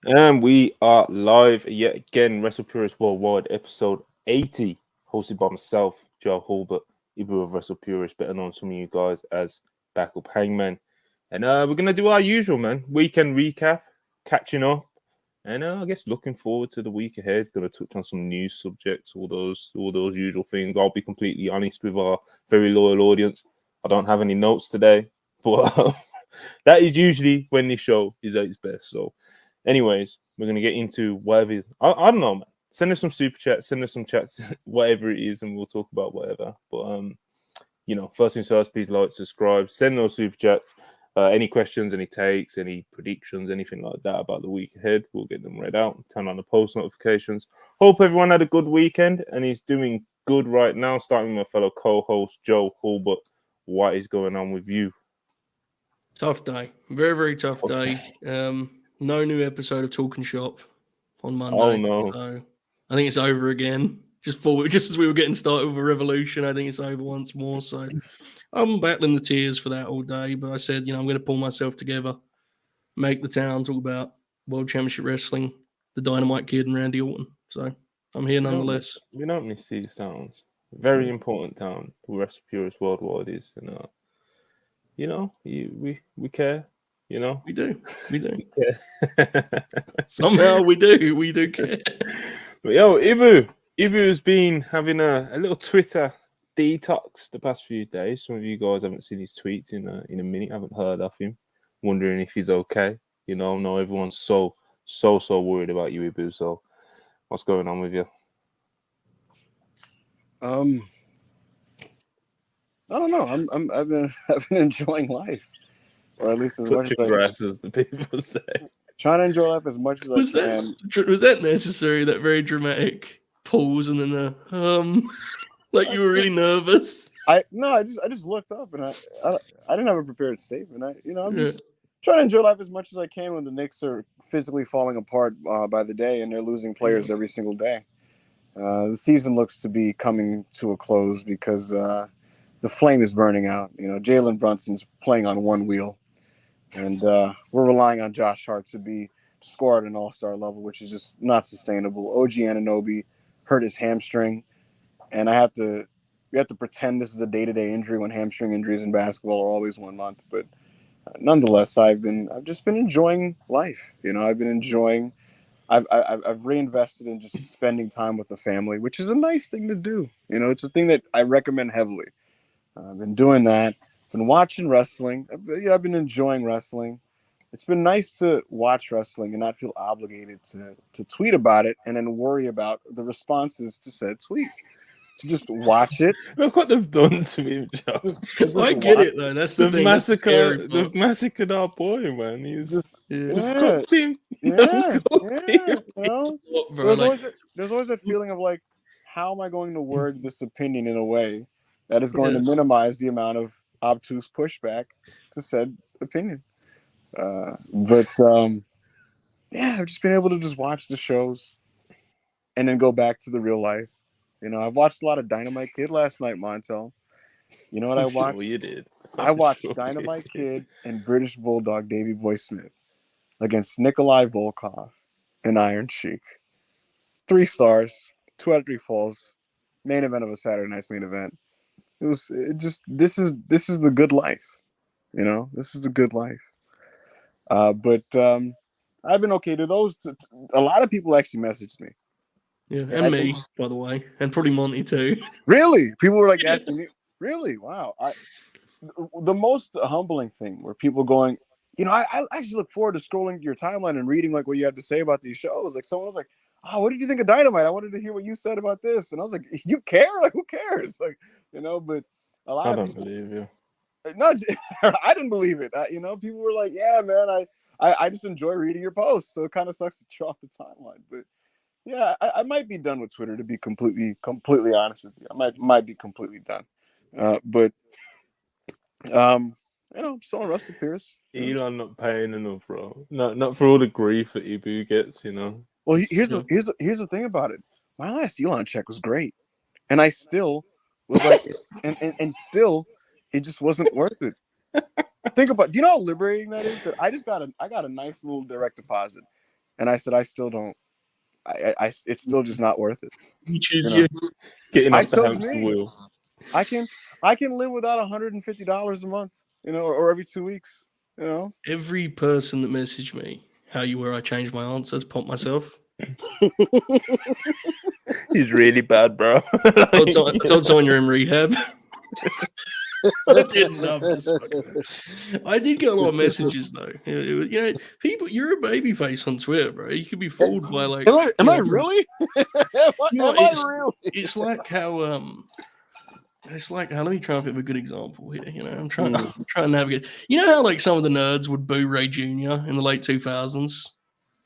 And we are live yet again, Wrestle Purist Worldwide, episode 80, hosted by myself, Joe Hulbert, Ibu of Wrestle Purist, better known to some of you guys as Backup Hangman. And we're going to do our usual, man. Weekend recap, catching up, and I guess looking forward to the week ahead. Going to touch on some news subjects, all those usual things. I'll be completely honest with our very loyal audience. I don't have any notes today, but that is usually when this show is at its best. So, anyways, we're gonna get into whatever. I don't know, man. Send us some super chats, send us some chats, whatever it is, and we'll talk about whatever. But first things first, please like, subscribe, send those super chats. Any questions, any takes, any predictions, anything like that about the week ahead, we'll get them read out. Turn on the post notifications. Hope everyone had a good weekend and is doing good right now. Starting with my fellow co-host Joe Hulbert. What is going on with you? Tough day. Very, very tough day. No new episode of Talking Shop on Monday. Oh no. So I think it's over again. Just as we were getting started with a revolution, I think it's over once more. So I'm battling the tears for that all day. But I said, I'm going to pull myself together, make the town, talk about World Championship Wrestling, the Dynamite Kid and Randy Orton. So I'm here nonetheless. We don't miss these towns. Very important town. Wrestle Purist Worldwide is, and we care. We do. We care. Somehow we do care. But Ibu has been having a little Twitter detox the past few days. Some of you guys haven't seen his tweets in a minute, haven't heard of him, wondering if he's okay. No, everyone's so worried about you, Ibu. So what's going on with you? I don't know. I've been enjoying life, or at least as much as the people say. Trying to enjoy life as much as I can. Was that necessary? That very dramatic pause and then like you were really nervous. I just looked up and I didn't have a prepared statement. I'm just trying to enjoy life as much as I can when the Knicks are physically falling apart by the day and they're losing players every single day. The season looks to be coming to a close because the flame is burning out. Jalen Brunson's playing on one wheel, and we're relying on Josh Hart to score at an all-star level, which is just not sustainable. OG Anunoby hurt his hamstring, and we have to pretend this is a day-to-day injury when hamstring injuries in basketball are always 1 month. But nonetheless, I've just been enjoying life. I've reinvested in just spending time with the family, which is a nice thing to do. It's a thing that I recommend heavily. I've been doing that. Been watching wrestling. I've been enjoying wrestling. It's been nice to watch wrestling and not feel obligated to tweet about it and then worry about the responses to said tweet. To just watch it. Look what they've done to him, Joe. I get it though. That's the thing. They've massacred our boy, man. He's just cooked him. There's always that feeling of like, how am I going to word this opinion in a way that is going to minimize the amount of obtuse pushback to said opinion? I've just been able to just watch the shows and then go back to the real life. I've watched a lot of Dynamite Kid last night, Montel. You know what I watched? You did. I watched Dynamite Kid and British Bulldog Davey Boy Smith against Nikolai Volkov and Iron Sheik. 3 stars, 2 out of 3 falls. Main event of a Saturday night's main event. This is the good life. This is the good life. But I've been okay. A lot of people actually messaged me. Yeah, and me, by the way, and probably Monty too. Really? People were like asking me. Really? Wow. The most humbling thing where people going, I actually look forward to scrolling your timeline and reading like what you have to say about these shows. Like someone was like, "Oh, what did you think of Dynamite? I wanted to hear what you said about this." And I was like, "You care? Like, who cares?" Like, but a lot of people. I don't believe you. No, I didn't believe it. People were like, "Yeah, man, I just enjoy reading your posts." So it kind of sucks to draw off the timeline, but. Yeah, I might be done with Twitter, to be completely honest with you. I might be completely done. But I'm still on Wrestle Purist. Elon not paying enough, bro. Not for all the grief that Ibu gets, Well, here's the thing about it. My last Elon check was great, and I still was like, and still, it just wasn't worth it. Think about. Do you know how liberating that is? That I got a nice little direct deposit. And I said, I still don't. It's still just not worth it. You choose You know? you. Getting I off the chose hamster me. wheel. I can live without $150 a month, or every 2 weeks, Every person that messaged me how you were, I changed my answers, pumped myself. He's really bad, bro. I told someone you're in rehab. I didn't know. I did get a lot of messages though. People, you're a baby face on Twitter, bro. You could be fooled by like. Am I really? It's like how let me try and think of a good example here. I'm trying to navigate. You know how like some of the nerds would boo Ray Jr. in the late 2000s because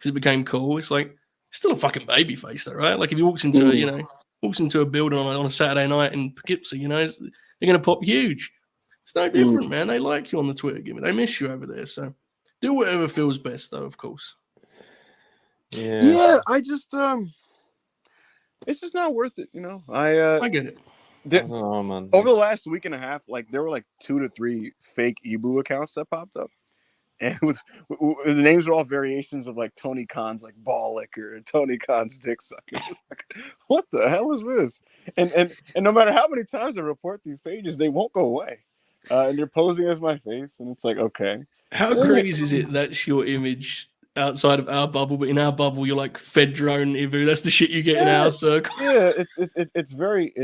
it became cool. It's like still a fucking baby face though, right? Like if he walks into a building on a Saturday night in Poughkeepsie, they're gonna pop huge. It's no different, man. They like you on the Twitter game. They miss you over there. So do whatever feels best, though. Of course. Yeah. I just it's just not worth it. I get it. I don't know, man. Over the last week and a half, like there were like 2 to 3 fake Ebu accounts that popped up, and the names were all variations of like Tony Khan's like ball licker and Tony Khan's dick sucker. It's like, what the hell is this? And no matter how many times I report these pages, they won't go away, and they're posing as my face, and it's like, okay, how crazy is it that's your image outside of our bubble, but in our bubble you're like fed drone Ibu. That's the shit you get in our circle. Yeah, it's very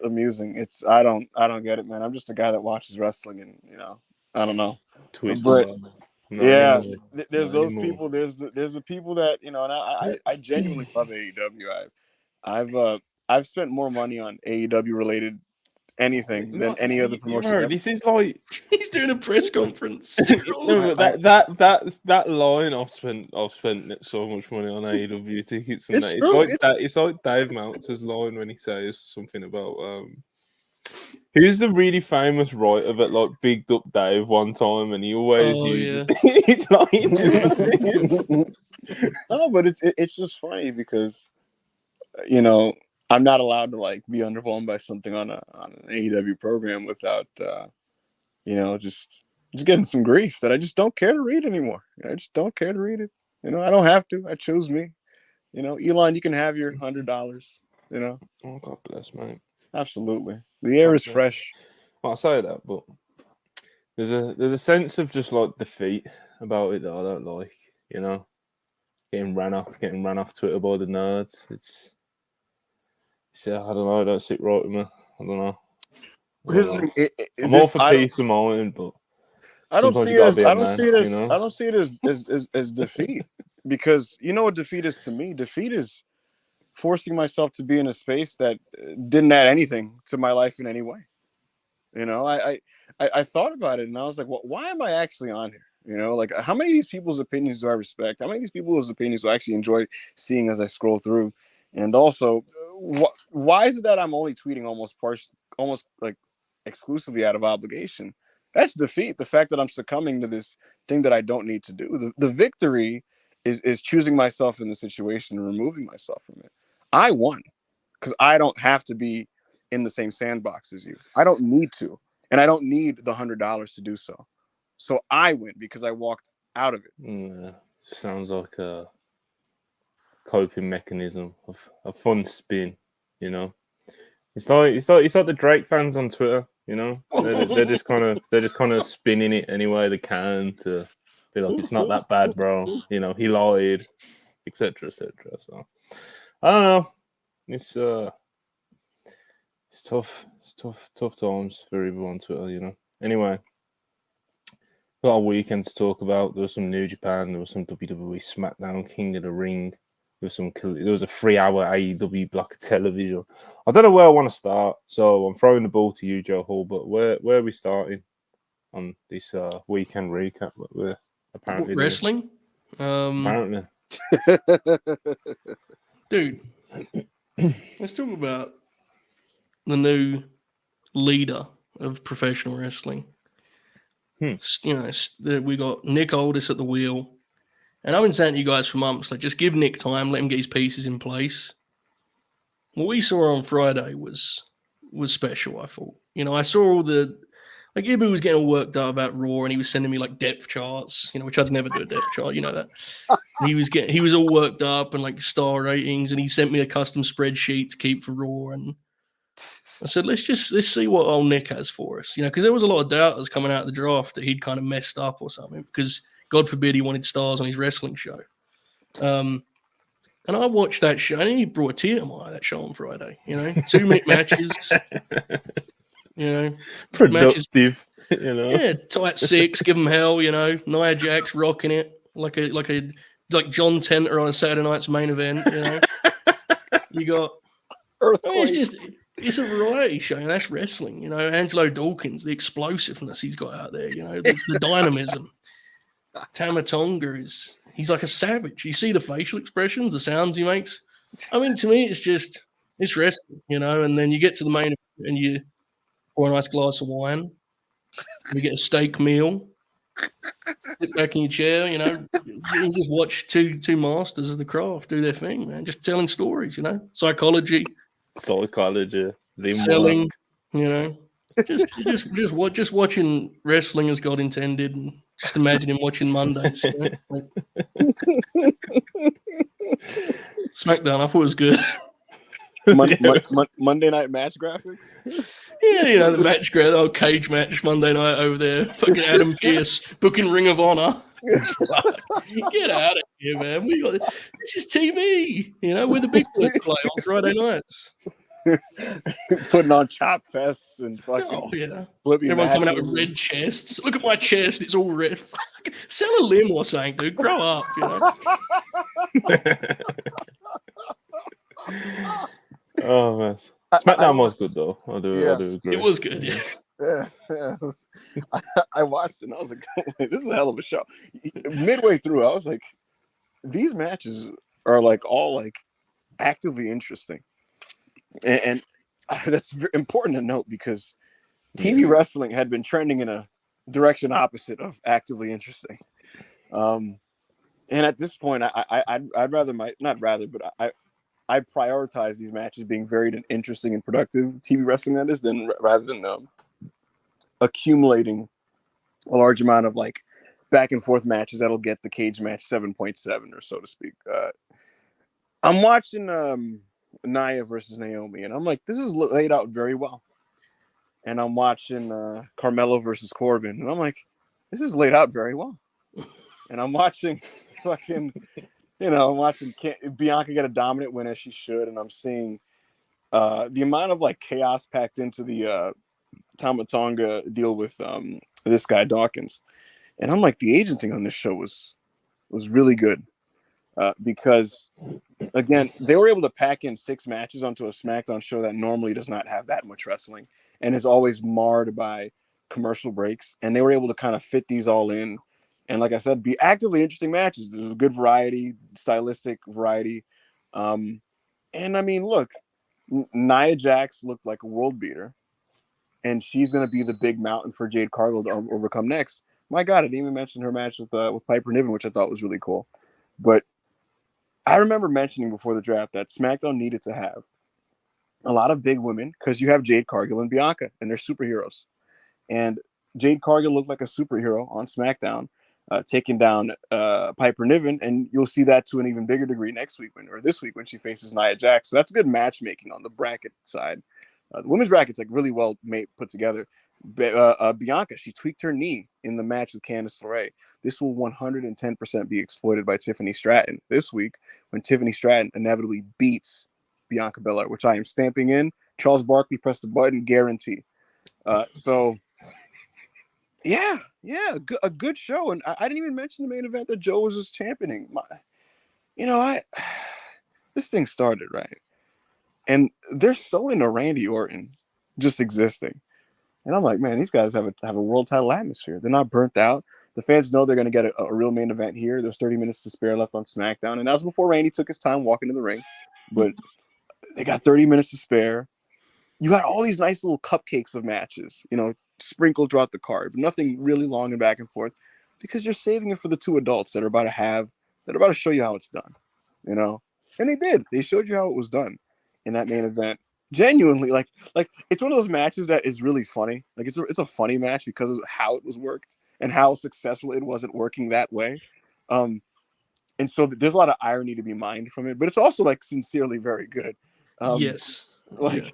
amusing. I don't get it, man. I'm just a guy that watches wrestling, and I don't know. Twitch, but yeah, there's those people. There's the people that and I genuinely love AEW. I've spent more money on AEW related anything than any other promotion. Bro, this is like he's doing a press conference. No, that line I've spent so much money on AEW tickets, and it's like Dave Meltzer's line when he says something about who's the really famous writer that like bigged up Dave one time, and he always uses it's like no, but it's just funny because I'm not allowed to like be underwhelmed by something on an AEW program without just getting some grief that I just don't care to read anymore. I just don't care to read it. I don't have to. I chose me. Elon, you can have your $100. Oh, God bless, mate. Absolutely. The air is fresh. Well, I say that, but there's a sense of just like defeat about it that I don't like. Getting ran off Twitter by the nerds. It's I don't know. I don't sit right with me. I don't know. I'm all for peace of mind, but I don't see it as defeat, because you know what defeat is to me. Defeat is forcing myself to be in a space that didn't add anything to my life in any way. I thought about it and I was like, well, why am I actually on here? Like how many of these people's opinions do I respect? How many of these people's opinions do I actually enjoy seeing as I scroll through? And also, why is it that I'm only tweeting almost like exclusively out of obligation? That's defeat. The fact that I'm succumbing to this thing that I don't need to do. The victory is choosing myself in the situation and removing myself from it. I won because I don't have to be in the same sandbox as you. I don't need to, and I don't need the $100 to do so. So I win because I walked out of it. Yeah, sounds like a coping mechanism of a fun spin. It's like the Drake fans on Twitter. They're just kind of spinning it any way they can to be like, it's not that bad, bro. He lied, etc., etc. So I don't know. It's tough. It's tough times for everyone on Twitter. Anyway, got a weekend to talk about. There was some New Japan. There was some WWE Smackdown, King of the Ring. There was a 3-hour AEW block of television. I don't know where I want to start, so I'm throwing the ball to you, Joe Hall. But where are we starting on this weekend recap? That we're apparently wrestling. Apparently, dude. Let's talk about the new leader of professional wrestling. We got Nick Aldis at the wheel. And I've been saying to you guys for months, like, just give Nick time, let him get his pieces in place. What we saw on Friday was special, I thought. I saw all the Like Ibu was getting all worked up about Raw, and he was sending me like depth charts, which I'd never do a depth chart, that. And he was all worked up and like star ratings, and he sent me a custom spreadsheet to keep for Raw. And I said, let's see what old Nick has for us, because there was a lot of doubters coming out of the draft that he'd kind of messed up or something, because God forbid he wanted stars on his wrestling show. And I watched that show, and he brought a tear to my eye, that show on Friday. 2-minute matches. Productive. Matches, yeah, tight 6, give them hell. Nia Jax rocking it like John Tenter on a Saturday night's main event. You got. It's a variety show. That's wrestling. Angelo Dawkins, the explosiveness he's got out there. The dynamism. Tama Tonga he's like a savage. You see the facial expressions, the sounds he makes. I mean, to me, it's wrestling, and then you get to the main event and you pour a nice glass of wine, you get a steak meal, sit back in your chair, you just watch two masters of the craft do their thing, man, just telling stories, psychology, selling, just watching wrestling as God intended, and just imagine him watching Mondays. Smackdown, I thought it was good. Monday night match graphics. Yeah, the match graphics, old cage match Monday night over there. Fucking Adam Pearce booking Ring of Honor. Get out of here, man. This is TV. We're the big boys play on Friday nights. Putting on chop fests and fucking everyone coming out with red chests. Look at my chest, it's all red. Fuck. Sell a limb or something, dude. Grow up, Oh man, SmackDown was good though. I do agree. It was good, yeah. I watched it and I was like, this is a hell of a show. Midway through, I was like, these matches are like all like actively interesting. And that's important to note because TV wrestling had been trending in a direction opposite of actively interesting. And at this point, I'd rather I prioritize these matches being varied and interesting and productive TV wrestling, that is, rather than accumulating a large amount of like back and forth matches that'll get the cage match 7.7 or so to speak. I'm watching Nia versus Naomi, and I'm like, this is laid out very well. And I'm watching Carmelo versus Corbin, and I'm like, this is laid out very well. And I'm watching fucking, I'm watching Bianca get a dominant win as she should, and I'm seeing the amount of like chaos packed into the Tama Tonga deal with this guy Dawkins, and I'm like, the agenting on this show was really good. Because, again, they were able to pack in 6 matches onto a SmackDown show that normally does not have that much wrestling and is always marred by commercial breaks. And they were able to kind of fit these all in. And like I said, be actively interesting matches. There's a good variety, stylistic variety. And, I mean, look, Nia Jax looked like a world beater. And she's going to be the big mountain for Jade Cargill to overcome next. My God, I didn't even mention her match with Piper Niven, which I thought was really cool. But I remember mentioning before the draft that SmackDown needed to have a lot of big women because you have Jade Cargill and Bianca, and they're superheroes. And Jade Cargill looked like a superhero on SmackDown, taking down Piper Niven, and you'll see that to an even bigger degree this week when she faces Nia Jax. So that's good matchmaking on the bracket side. The women's bracket's like really well put together. Bianca, she tweaked her knee in the match with Candice LeRae. This will 110% be exploited by Tiffany Stratton this week when Tiffany Stratton inevitably beats Bianca Belair, which I am stamping in. Charles Barkley pressed the button, guarantee. So, yeah, a good show. And I didn't even mention the main event that Joe was just championing. This thing started, right? And they're so into Randy Orton just existing. And I'm like, man, these guys have a world title atmosphere. They're not burnt out. The fans know they're going to get a real main event here. There's 30 minutes to spare left on SmackDown. And that was before Randy took his time walking to the ring. But they got 30 minutes to spare. You got all these nice little cupcakes of matches, sprinkled throughout the card, but nothing really long and back and forth because you're saving it for the 2 adults that are about to show you how it's done, And they did. They showed you how it was done in that main event. Genuinely, like it's one of those matches that is really funny. Like it's a funny match because of how it was worked and how successful it wasn't working that way. And so there's a lot of irony to be mined from it, but it's also like sincerely very good. Yes. Like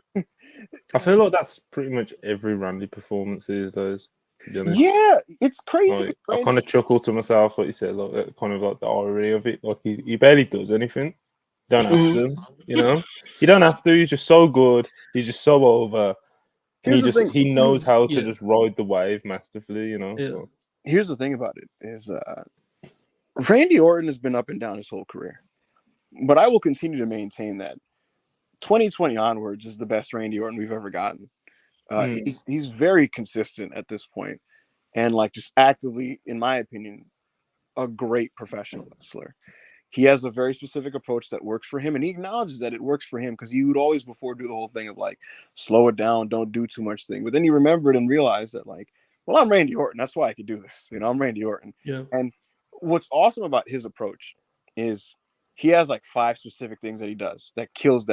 I feel like that's pretty much every Randy performance these days. yeah, it's crazy. Like, I kind of chuckle to myself, like you said, like kind of like the irony of it. Like he barely does anything. You don't have to, you know. You don't have to. He's just so good. He's just so over, and he knows how to just ride the wave masterfully. You know. Yeah. So. Here's the thing about it is Randy Orton has been up and down his whole career, but I will continue to maintain that 2020 onwards is the best Randy Orton we've ever gotten. He's very consistent at this point, and like just actively, in my opinion, a great professional wrestler. He has a very specific approach that works for him, and he acknowledges that it works for him because he would always before do the whole thing of like slow it down, don't do too much thing. But then he remembered and realized that like, well, I'm Randy Orton. That's why I could do this. You know, I'm Randy Orton. Yeah. And what's awesome about his approach is he has like 5 specific things that he does that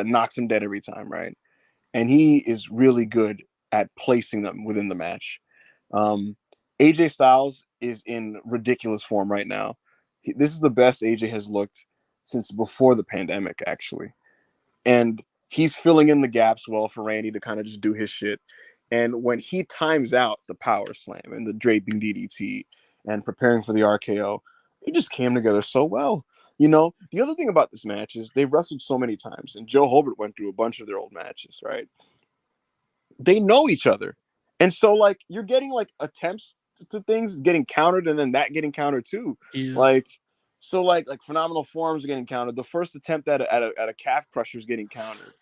knocks him dead every time, right? And he is really good at placing them within the match. AJ Styles is in ridiculous form right now. This is the best AJ has looked since before the pandemic, actually. And he's filling in the gaps well for Randy to kind of just do his shit. And when he times out the power slam and the draping DDT and preparing for the RKO, it just came together so well. You know, the other thing about this match is they've wrestled so many times, and Joe Holbert went through a bunch of their old matches, right? They know each other. And so, like, you're getting, like, attempts to things getting countered and then that getting countered, too. Yeah. Like, so, like phenomenal forms are getting countered. The first attempt at a calf crusher is getting countered,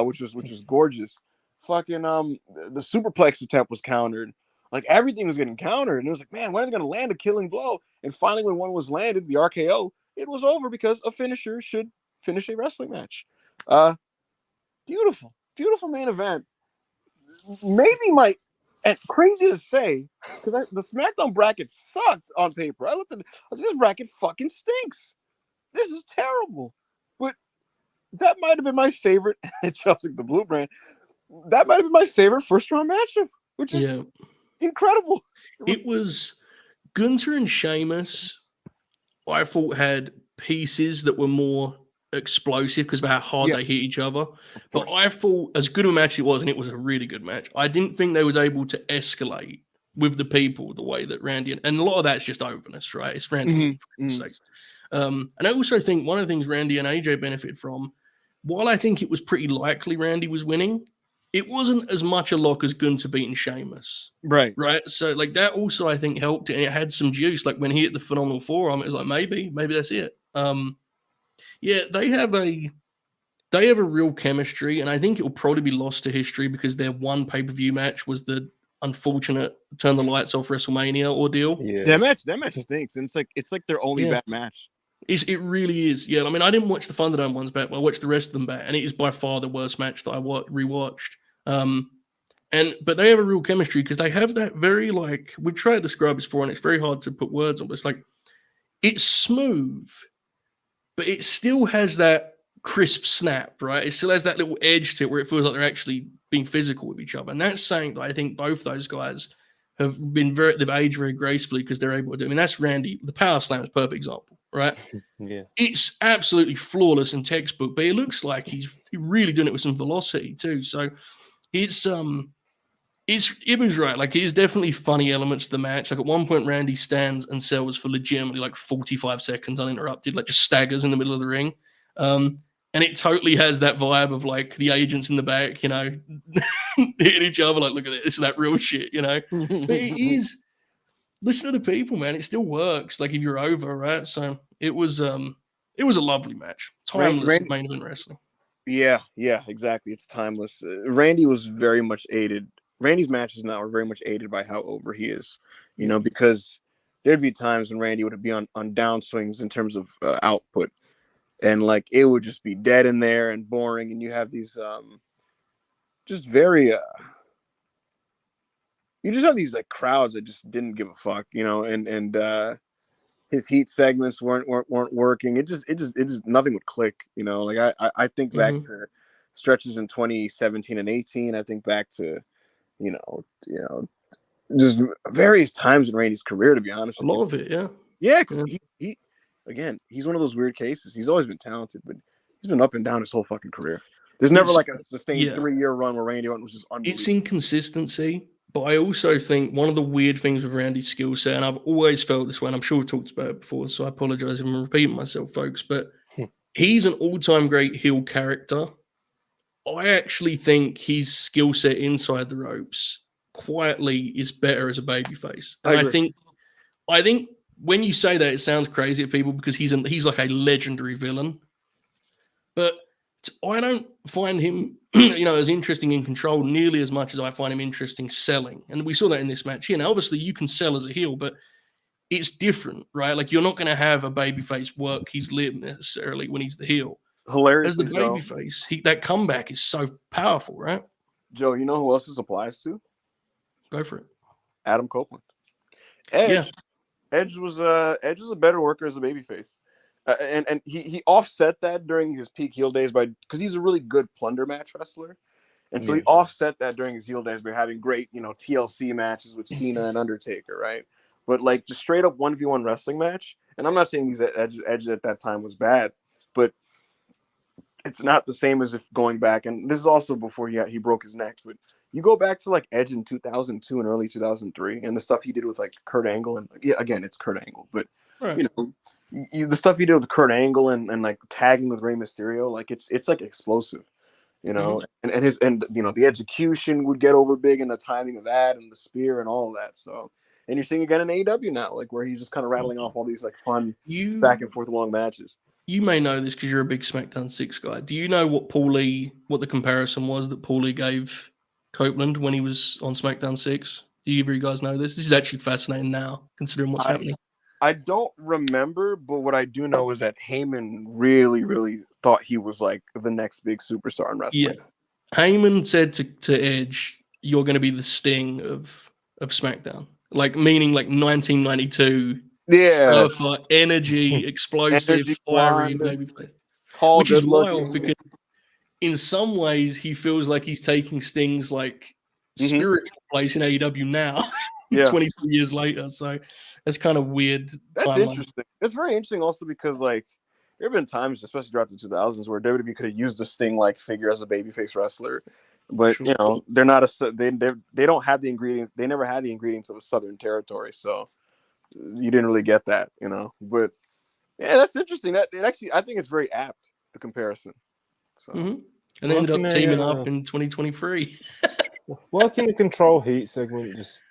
which was gorgeous. Fucking, the superplex attempt was countered. Like, everything was getting countered. And it was like, man, when are they going to land a killing blow? And finally, when one was landed, the RKO, it was over because a finisher should finish a wrestling match. Beautiful main event. Maybe my, and crazy to say, because the SmackDown bracket sucked on paper. I looked at it, I was like, this bracket fucking stinks. This is terrible. But that might have been my favorite. Just like the Blue Brand, that might have been my favorite first round matchup, which is incredible. It was Gunther and Sheamus. I thought had pieces that were more explosive because of how hard they hit each other. But I thought as good a match it was, and it was a really good match. I didn't think they was able to escalate with the people the way that Randy and a lot of that's just openness, right? It's Randy for goodness sakes. And I also think one of the things Randy and AJ benefited from, while I think it was pretty likely Randy was winning, it wasn't as much a lock as Gunther beating Sheamus. Right. So like that also I think helped, and it had some juice. Like when he hit the phenomenal forearm, it was like maybe that's it. Yeah, they have a real chemistry, and I think it will probably be lost to history because their one pay-per-view match was the unfortunate turn the lights off WrestleMania ordeal. Yeah, that match stinks. And it's like their only bad match. It really is. Yeah, I mean, I didn't watch the Thunderdome ones back, but I watched the rest of them back, and it is by far the worst match that I rewatched. But they have a real chemistry because they have that very, like, we've tried to describe this before, and it's very hard to put words on, but it's like, it's smooth, but it still has that crisp snap, right? It still has that little edge to it where it feels like they're actually being physical with each other. And that's saying that I think both those guys have they've aged very gracefully because they're able to do. I mean, that's Randy. The power slam is a perfect example, right? Yeah. It's absolutely flawless and textbook, but it looks like he's really doing it with some velocity too. So it was right. Like, there's definitely funny elements to the match. Like, at one point, Randy stands and sells for legitimately like 45 seconds uninterrupted, like just staggers in the middle of the ring. And it totally has that vibe of like the agents in the back, you know, hitting each other. Like, look at this, that real shit, you know. But it is, listen to the people, man. It still works. Like, if you're over, right? So it was a lovely match. Timeless main event wrestling. Yeah, exactly. It's timeless. Randy was very much aided. Randy's matches now are very much aided by how over he is, you know, because there'd be times when Randy would be on downswings in terms of output, and like it would just be dead in there and boring, and you have these just very you just have these like crowds that just didn't give a fuck, you know, and his heat segments weren't working. It just nothing would click, you know. Like I think back to stretches in 2017 and 18. I think back to, just various times in Randy's career, to be honest A with you. lot of it, yeah. Yeah, because he's one of those weird cases. He's always been talented, but he's been up and down his whole fucking career. There's never like a sustained 3-year run where Randy Orton was just unbelievable. It's inconsistency, but I also think one of the weird things with Randy's skill set, and I've always felt this way, and I'm sure we've talked about it before, so I apologize if I'm repeating myself, folks, but he's an all-time great heel character. I actually think his skill set inside the ropes quietly is better as a babyface. And I think when you say that, it sounds crazy to people because he's like a legendary villain. But I don't find him, as interesting in control nearly as much as I find him interesting selling. And we saw that in this match here. Now, obviously, you can sell as a heel, but it's different, right? Like, you're not going to have a babyface work his lip necessarily when he's the heel. Hilarious. As the babyface, that comeback is so powerful, right? Joe, you know who else this applies to? Go for it. Adam Copeland. Edge. Yeah. Edge was a better worker as a babyface. And he offset that during his peak heel days because he's a really good plunder match wrestler. And so he offset that during his heel days by having great, TLC matches with Cena and Undertaker, right? But like just straight up 1v1 wrestling match. And I'm not saying these Edge at that time was bad, but it's not the same as if going back. And this is also before he broke his neck. But you go back to like Edge in 2002 and early 2003 and the stuff he did with like Kurt Angle. And again, it's Kurt Angle. But, the stuff he did with Kurt Angle and like tagging with Rey Mysterio, like it's like explosive. And the execution would get over big and the timing of that and the spear and all of that. So, and you're seeing again in AEW now, like where he's just kind of rattling off all these like fun back and forth long matches. You may know this because you're a big SmackDown 6 guy. Do you know what the comparison was that Paulie gave Copeland when he was on SmackDown 6? Do either of you guys know this? This is actually fascinating now, considering what's happening. I don't remember, but what I do know is that Heyman really, really thought he was like the next big superstar in wrestling. Yeah. Heyman said to Edge, "You're going to be the Sting of SmackDown." Like, meaning like 1992. Yeah. Surfer, energy, explosive, fiery babyface. Which is wild because in some ways he feels like he's taking Sting's like spiritual place in AEW now, 23 years later. So that's kind of weird. That's interesting. It's very interesting also because like there have been times, especially throughout the 2000s, where WWE could have used the Sting-like figure as a babyface wrestler, but they're not they don't have the ingredients. They never had the ingredients of a Southern territory, so you didn't really get that, But yeah, that's interesting. That it actually, I think it's very apt, the comparison. So and they ended up teaming up in 2023. Working the control heat segment, just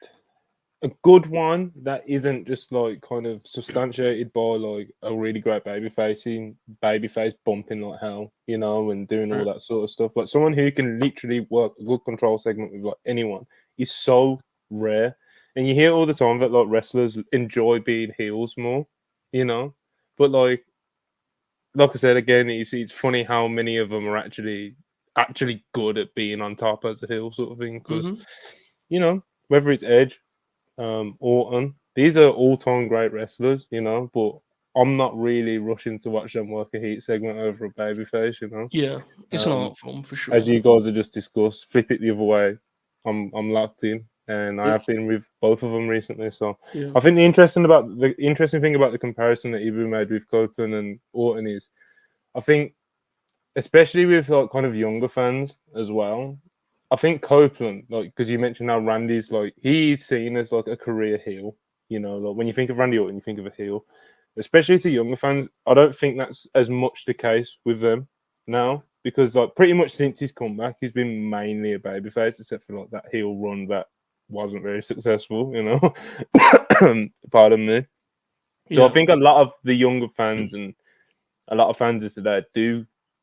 a good one that isn't just like kind of substantiated by like a really great babyface bumping like hell, and doing all that sort of stuff. Like someone who can literally work a good control segment with like anyone is so rare. And you hear all the time that like wrestlers enjoy being heels more, But like I said again, it's funny how many of them are actually good at being on top as a heel sort of thing. Because whether it's Edge, Orton, these are all-time great wrestlers, But I'm not really rushing to watch them work a heat segment over a babyface, Yeah, it's an art form for sure. As you guys have just discussed, flip it the other way. I'm locked in. And I have been with both of them recently. So I think the interesting thing about the comparison that Ibu made with Copeland and Orton is, I think, especially with like kind of younger fans as well, I think Copeland, like, because you mentioned how Randy's like, he's seen as like a career heel, like when you think of Randy Orton, you think of a heel, especially to younger fans. I don't think that's as much the case with them now, because like pretty much since his comeback, he's been mainly a babyface, except for like that heel run that wasn't very successful, Pardon me. So I think a lot of the younger fans and a lot of fans today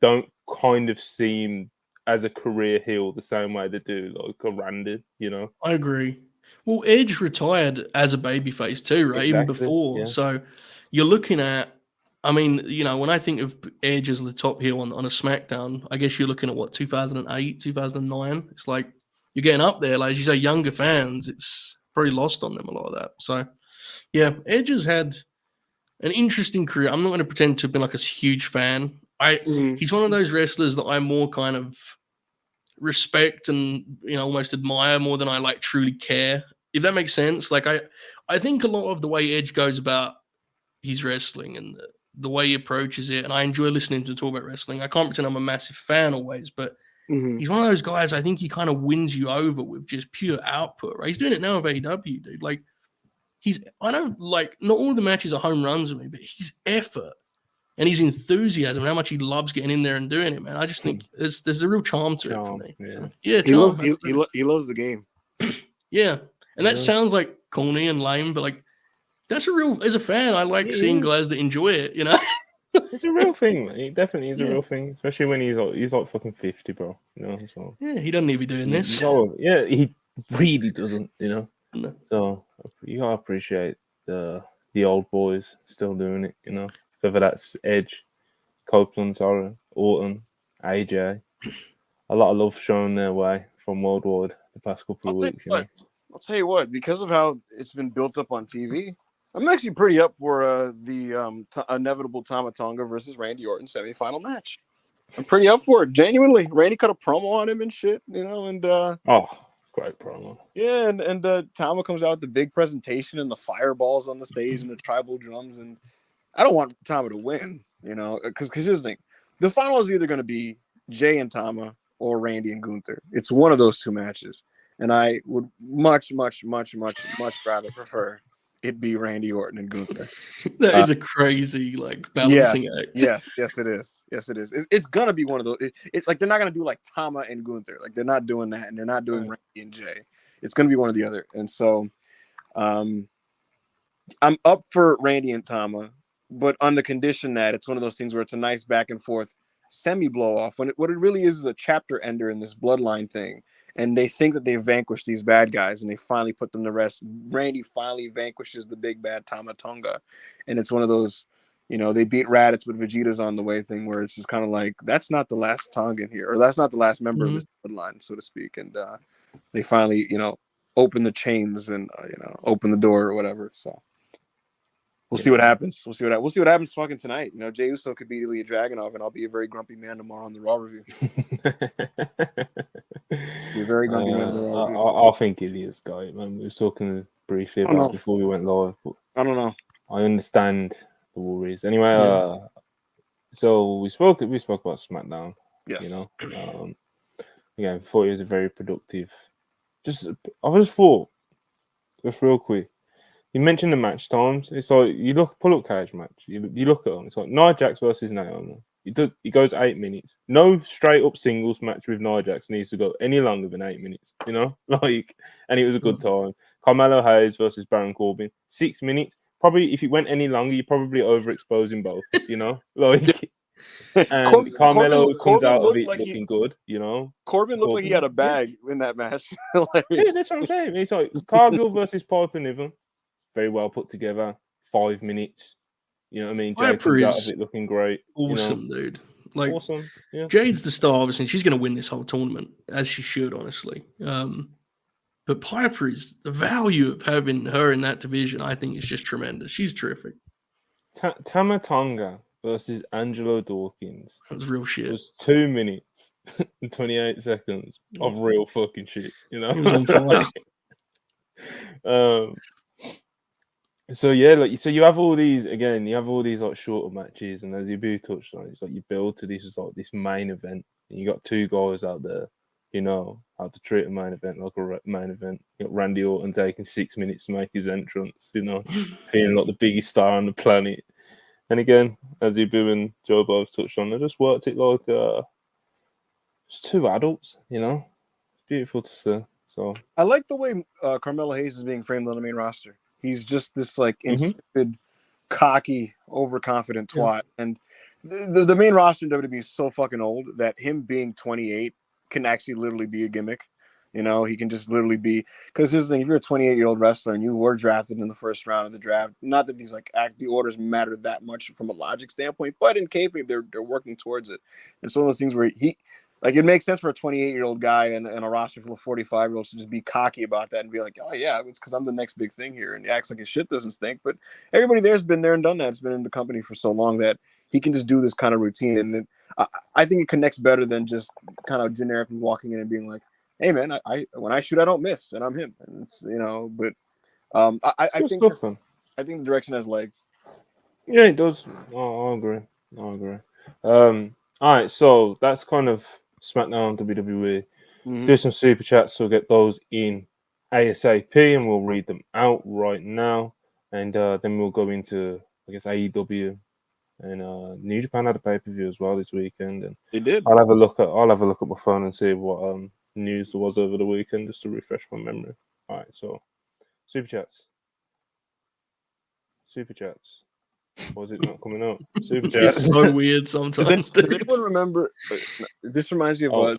don't kind of seem as a career heel the same way they do like a Randy, I agree. Well, Edge retired as a babyface too, right? Exactly, even before. Yeah. So you're looking at, when I think of Edge as the top heel on a SmackDown, I guess you're looking at 2008, 2009. It's like you're getting up there. Like as you say, younger fans, it's probably lost on them a lot of that. So yeah, Edge has had an interesting career. I'm not going to pretend to have been like a huge fan He's one of those wrestlers that I more kind of respect and almost admire more than I like truly care, if that makes sense. Like I think a lot of the way Edge goes about his wrestling and the way he approaches it, and I enjoy listening to talk about wrestling. I can't pretend I'm a massive fan always, but he's one of those guys. I think he kind of wins you over with just pure output. Right? He's doing it now with AEW, dude. Like I don't like, not all the matches are home runs with me, but his effort and his enthusiasm and how much he loves getting in there and doing it, man. I just think there's a real charm to it for me. Yeah, so, yeah, he loves the game. Yeah, and that sounds like corny and lame, but like that's as a fan, I like seeing guys that enjoy it. It's a real thing, man. It definitely is a real thing, especially when he's like fucking 50, bro. So yeah, he doesn't need to be doing this. Yeah, he really doesn't. No. So you gotta appreciate the old boys still doing it. Whether that's Edge, Copeland, Orton, AJ, a lot of love shown their way from worldwide the past couple of weeks. I'll tell you what, because of how it's been built up on TV, I'm actually pretty up for the inevitable Tama Tonga versus Randy Orton semifinal match. I'm pretty up for it, genuinely. Randy cut a promo on him and shit, and great promo. Yeah, and Tama comes out with the big presentation and the fireballs on the stage and the tribal drums, and I don't want Tama to win, because here's the thing. The final is either going to be Jay and Tama or Randy and Gunther. It's one of those two matches. And I would much, much, much, much, much rather prefer it be Randy Orton and Gunther. That is a crazy, balancing act. Yes, it is. Yes, it is. It's going to be one of those. It's like they're not going to do like Tama and Gunther. Like they're not doing that, and they're not doing Randy and Jay. It's going to be one or the other. And so I'm up for Randy and Tama, but on the condition that it's one of those things where it's a nice back and forth semi-blow off. What it really is a chapter ender in this bloodline thing. And they think that they've vanquished these bad guys, and they finally put them to rest. Randy finally vanquishes the big bad Tama Tonga. And it's one of those, they beat Raditz, but Vegeta's on the way thing, where it's just kind of like, that's not the last Tongan here, or that's not the last member of this bloodline, so to speak. And they finally, open the chains and, open the door or whatever. So we'll see what happens. We'll see what happens fucking tonight. Jey Uso could beat Ilya Dragunov, and I'll be a very grumpy man tomorrow on the Raw review. Be very grumpy man. I think Ilya's got it, man. We were talking briefly about it before we went live. But I don't know. I understand the worries. Anyway, so we spoke about SmackDown. Yes. I thought it was a very productive. I just thought, just real quick. You mentioned the match times. It's like pull up cage match. You look at them. It's like Nia Jax versus Naomi. He goes 8 minutes. No straight up singles match with Nia Jax needs to go any longer than 8 minutes. And it was a good time. Carmelo Hayes versus Baron Corbin, 6 minutes. Probably if it went any longer, you're probably overexposing both. And Carmelo comes out of it looking good. Corbin looked like he had a bag in that match. Yeah, that's what I'm saying. It's like Cargill versus Piper Niven. Very well put together. 5 minutes. You know what I mean? Jade comes out of it looking great. Awesome, dude. Awesome. Yeah. Jade's the star, obviously. She's going to win this whole tournament, as she should, honestly. But Piper is the value of having her in that division, I think, is just tremendous. She's terrific. Tama Tonga versus Angelo Dawkins. That was real shit. It was 2 minutes and 28 seconds of real fucking shit. He was on fire. So you have all these like shorter matches, and as you touched on, it's like you build to this main event. And you got two guys out there, how to treat a main event like a main event. You got Randy Orton taking 6 minutes to make his entrance, feeling like the biggest star on the planet. And again, as Ibu and Joe both touched on, they just worked it like just two adults. It's beautiful to see. So I like the way Carmelo Hayes is being framed on the main roster. He's just this insipid, cocky, overconfident twat. And the main roster in WWE is so fucking old that him being 28 can actually literally be a gimmick. He can just literally be, because here's the thing: if you're a 28-year-old wrestler and you were drafted in the first round of the draft, not that these the orders matter that much from a logic standpoint, but in kayfabe they're working towards it. And it's one of those things where it makes sense for a 28-year-old guy and a roster full of 45-year-olds to just be cocky about that and be like, oh, yeah, it's because I'm the next big thing here. And he acts like his shit doesn't stink. But everybody there's been there and done that. It's been in the company for so long that he can just do this kind of routine, and I think it connects better than just kind of generically walking in and being like, "Hey, man, I when I shoot, I don't miss, and I'm him." And it's, but I think I think the direction has legs. Yeah, it does. I agree. All right, so that's kind of SmackDown WWE. Do some super chats, so get those in ASAP, and we'll read them out right now, and then we'll go into, I guess, AEW and New Japan had a pay-per-view as well this weekend, and They did. I'll have a look at my phone and see what news there was over the weekend just to refresh my memory. All right, so super chats. Or is it not coming up? Super chats. It's so weird sometimes. Does anyone remember? This reminds me of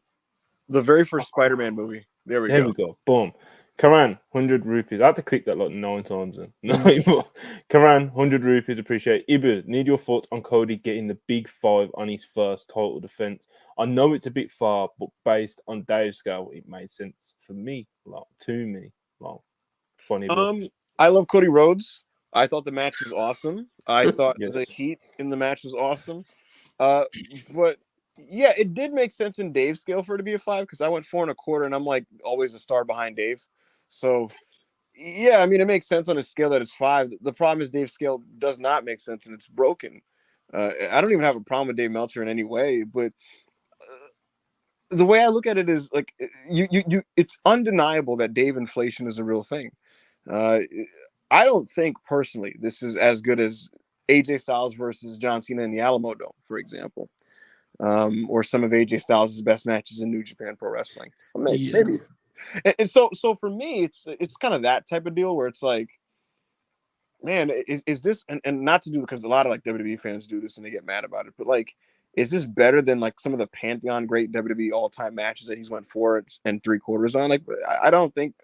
the very first Spider-Man movie. There we go. Boom. Karan, 100 rupees. I had to click that like 9 times. Karan, 100 rupees. Appreciate it. Ibu, need your thoughts on Cody getting the big 5 on his first title defense. I know it's a bit far, but based on Dave's scale, it made sense for me. To me. Funny. I love Cody Rhodes. I thought the match was awesome. I thought the heat in the match was awesome. But yeah, it did make sense in Dave's scale for it to be a 5 because I went 4 1/4, and I'm like always a star behind Dave. So yeah, I mean, it makes sense on a scale that is 5. The problem is Dave's scale does not make sense, and it's broken. I don't even have a problem with Dave Meltzer in any way, but the way I look at it is like it's undeniable that Dave inflation is a real thing. I don't think personally this is as good as AJ Styles versus John Cena in the Alamo Dome, for example, or some of AJ Styles' best matches in New Japan Pro Wrestling. Maybe. And so for me, it's kind of that type of deal where it's like, man, is this and not to do because a lot of like WWE fans do this and they get mad about it, but like, is this better than like some of the Pantheon great WWE all-time matches that he's went 4 3/4 on? Like, I don't think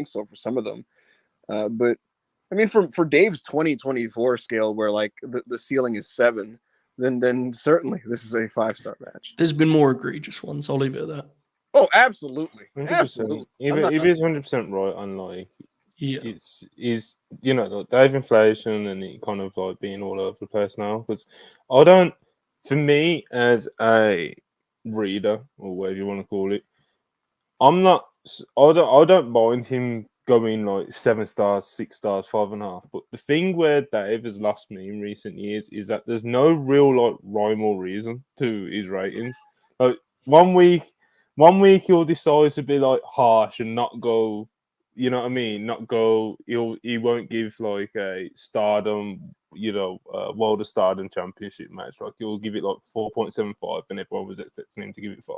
so for some of them, but. I mean, for Dave's 2024 scale, where like the ceiling is 7, then certainly this is a 5-star match. There's been more egregious ones. I'll leave it at that. Oh, absolutely, 100%. absolutely. If he's 100% right on like, it's Dave inflation and it kind of like being all over the place now. Because for me as a reader or whatever you want to call it, I don't mind him going like 7 stars, 6 stars, 5.5. But the thing where Dave has lost me in recent years is that there's no real like rhyme or reason to his ratings. Like one week he'll decide to be like harsh and not go, you know what I mean? Not go. He won't give like a Stardom, World of Stardom Championship match. Like he'll give it like 4.75, and everyone was expecting him to give it 5,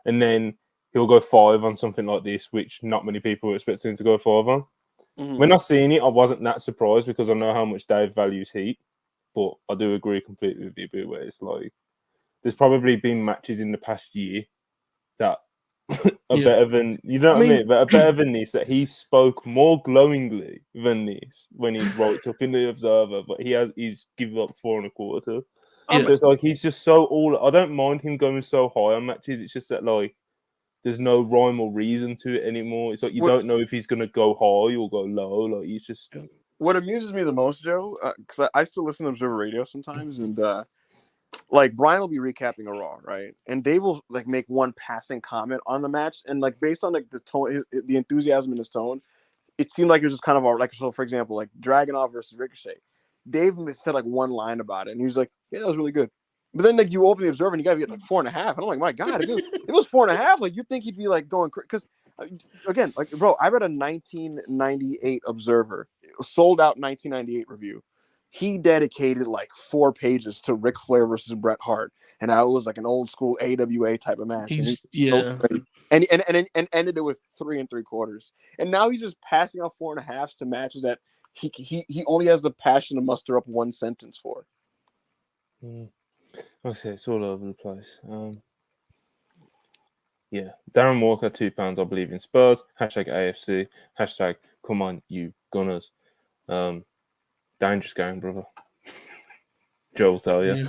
and then he'll go 5 on something like this, which not many people were expecting him to go 5 on. Mm-hmm. When I seen it, I wasn't that surprised because I know how much Dave values heat. But I do agree completely with you, where it's like there's probably been matches in the past year that are better than but are better than this. That he spoke more glowingly than this when he wrote up in the Observer, but he's given up 4 1/4. So it's like he's just so all. I don't mind him going so high on matches. It's just that like. There's no rhyme or reason to it anymore. It's like you don't know if he's going to go high or go low. Like he's just. What amuses me the most, Joe, because I still listen to Observer Radio sometimes, and like Brian will be recapping a Raw, right? And Dave will like make one passing comment on the match, and like based on like the tone, the enthusiasm in his tone, it seemed like it was just kind of like, so for example, like Dragunov versus Ricochet. Dave said like one line about it, and he was like, "Yeah, that was really good." But then like you open the Observer and you gotta get like 4.5. And I'm like, my God, if it was 4.5, like you'd think he'd be like going because again, like bro, I read a 1998 Observer, sold out 1998 review. He dedicated like 4 pages to Ric Flair versus Bret Hart, and I was like an old school AWA type of match. And ended it with 3 3/4. And now he's just passing out 4.5s to matches that he only has the passion to muster up one sentence for. Okay, it's all over the place. Yeah, Darren Walker, £2. I believe in Spurs. #AFC. Come on, you Gunners. Dangerous game, brother. Joe will tell you.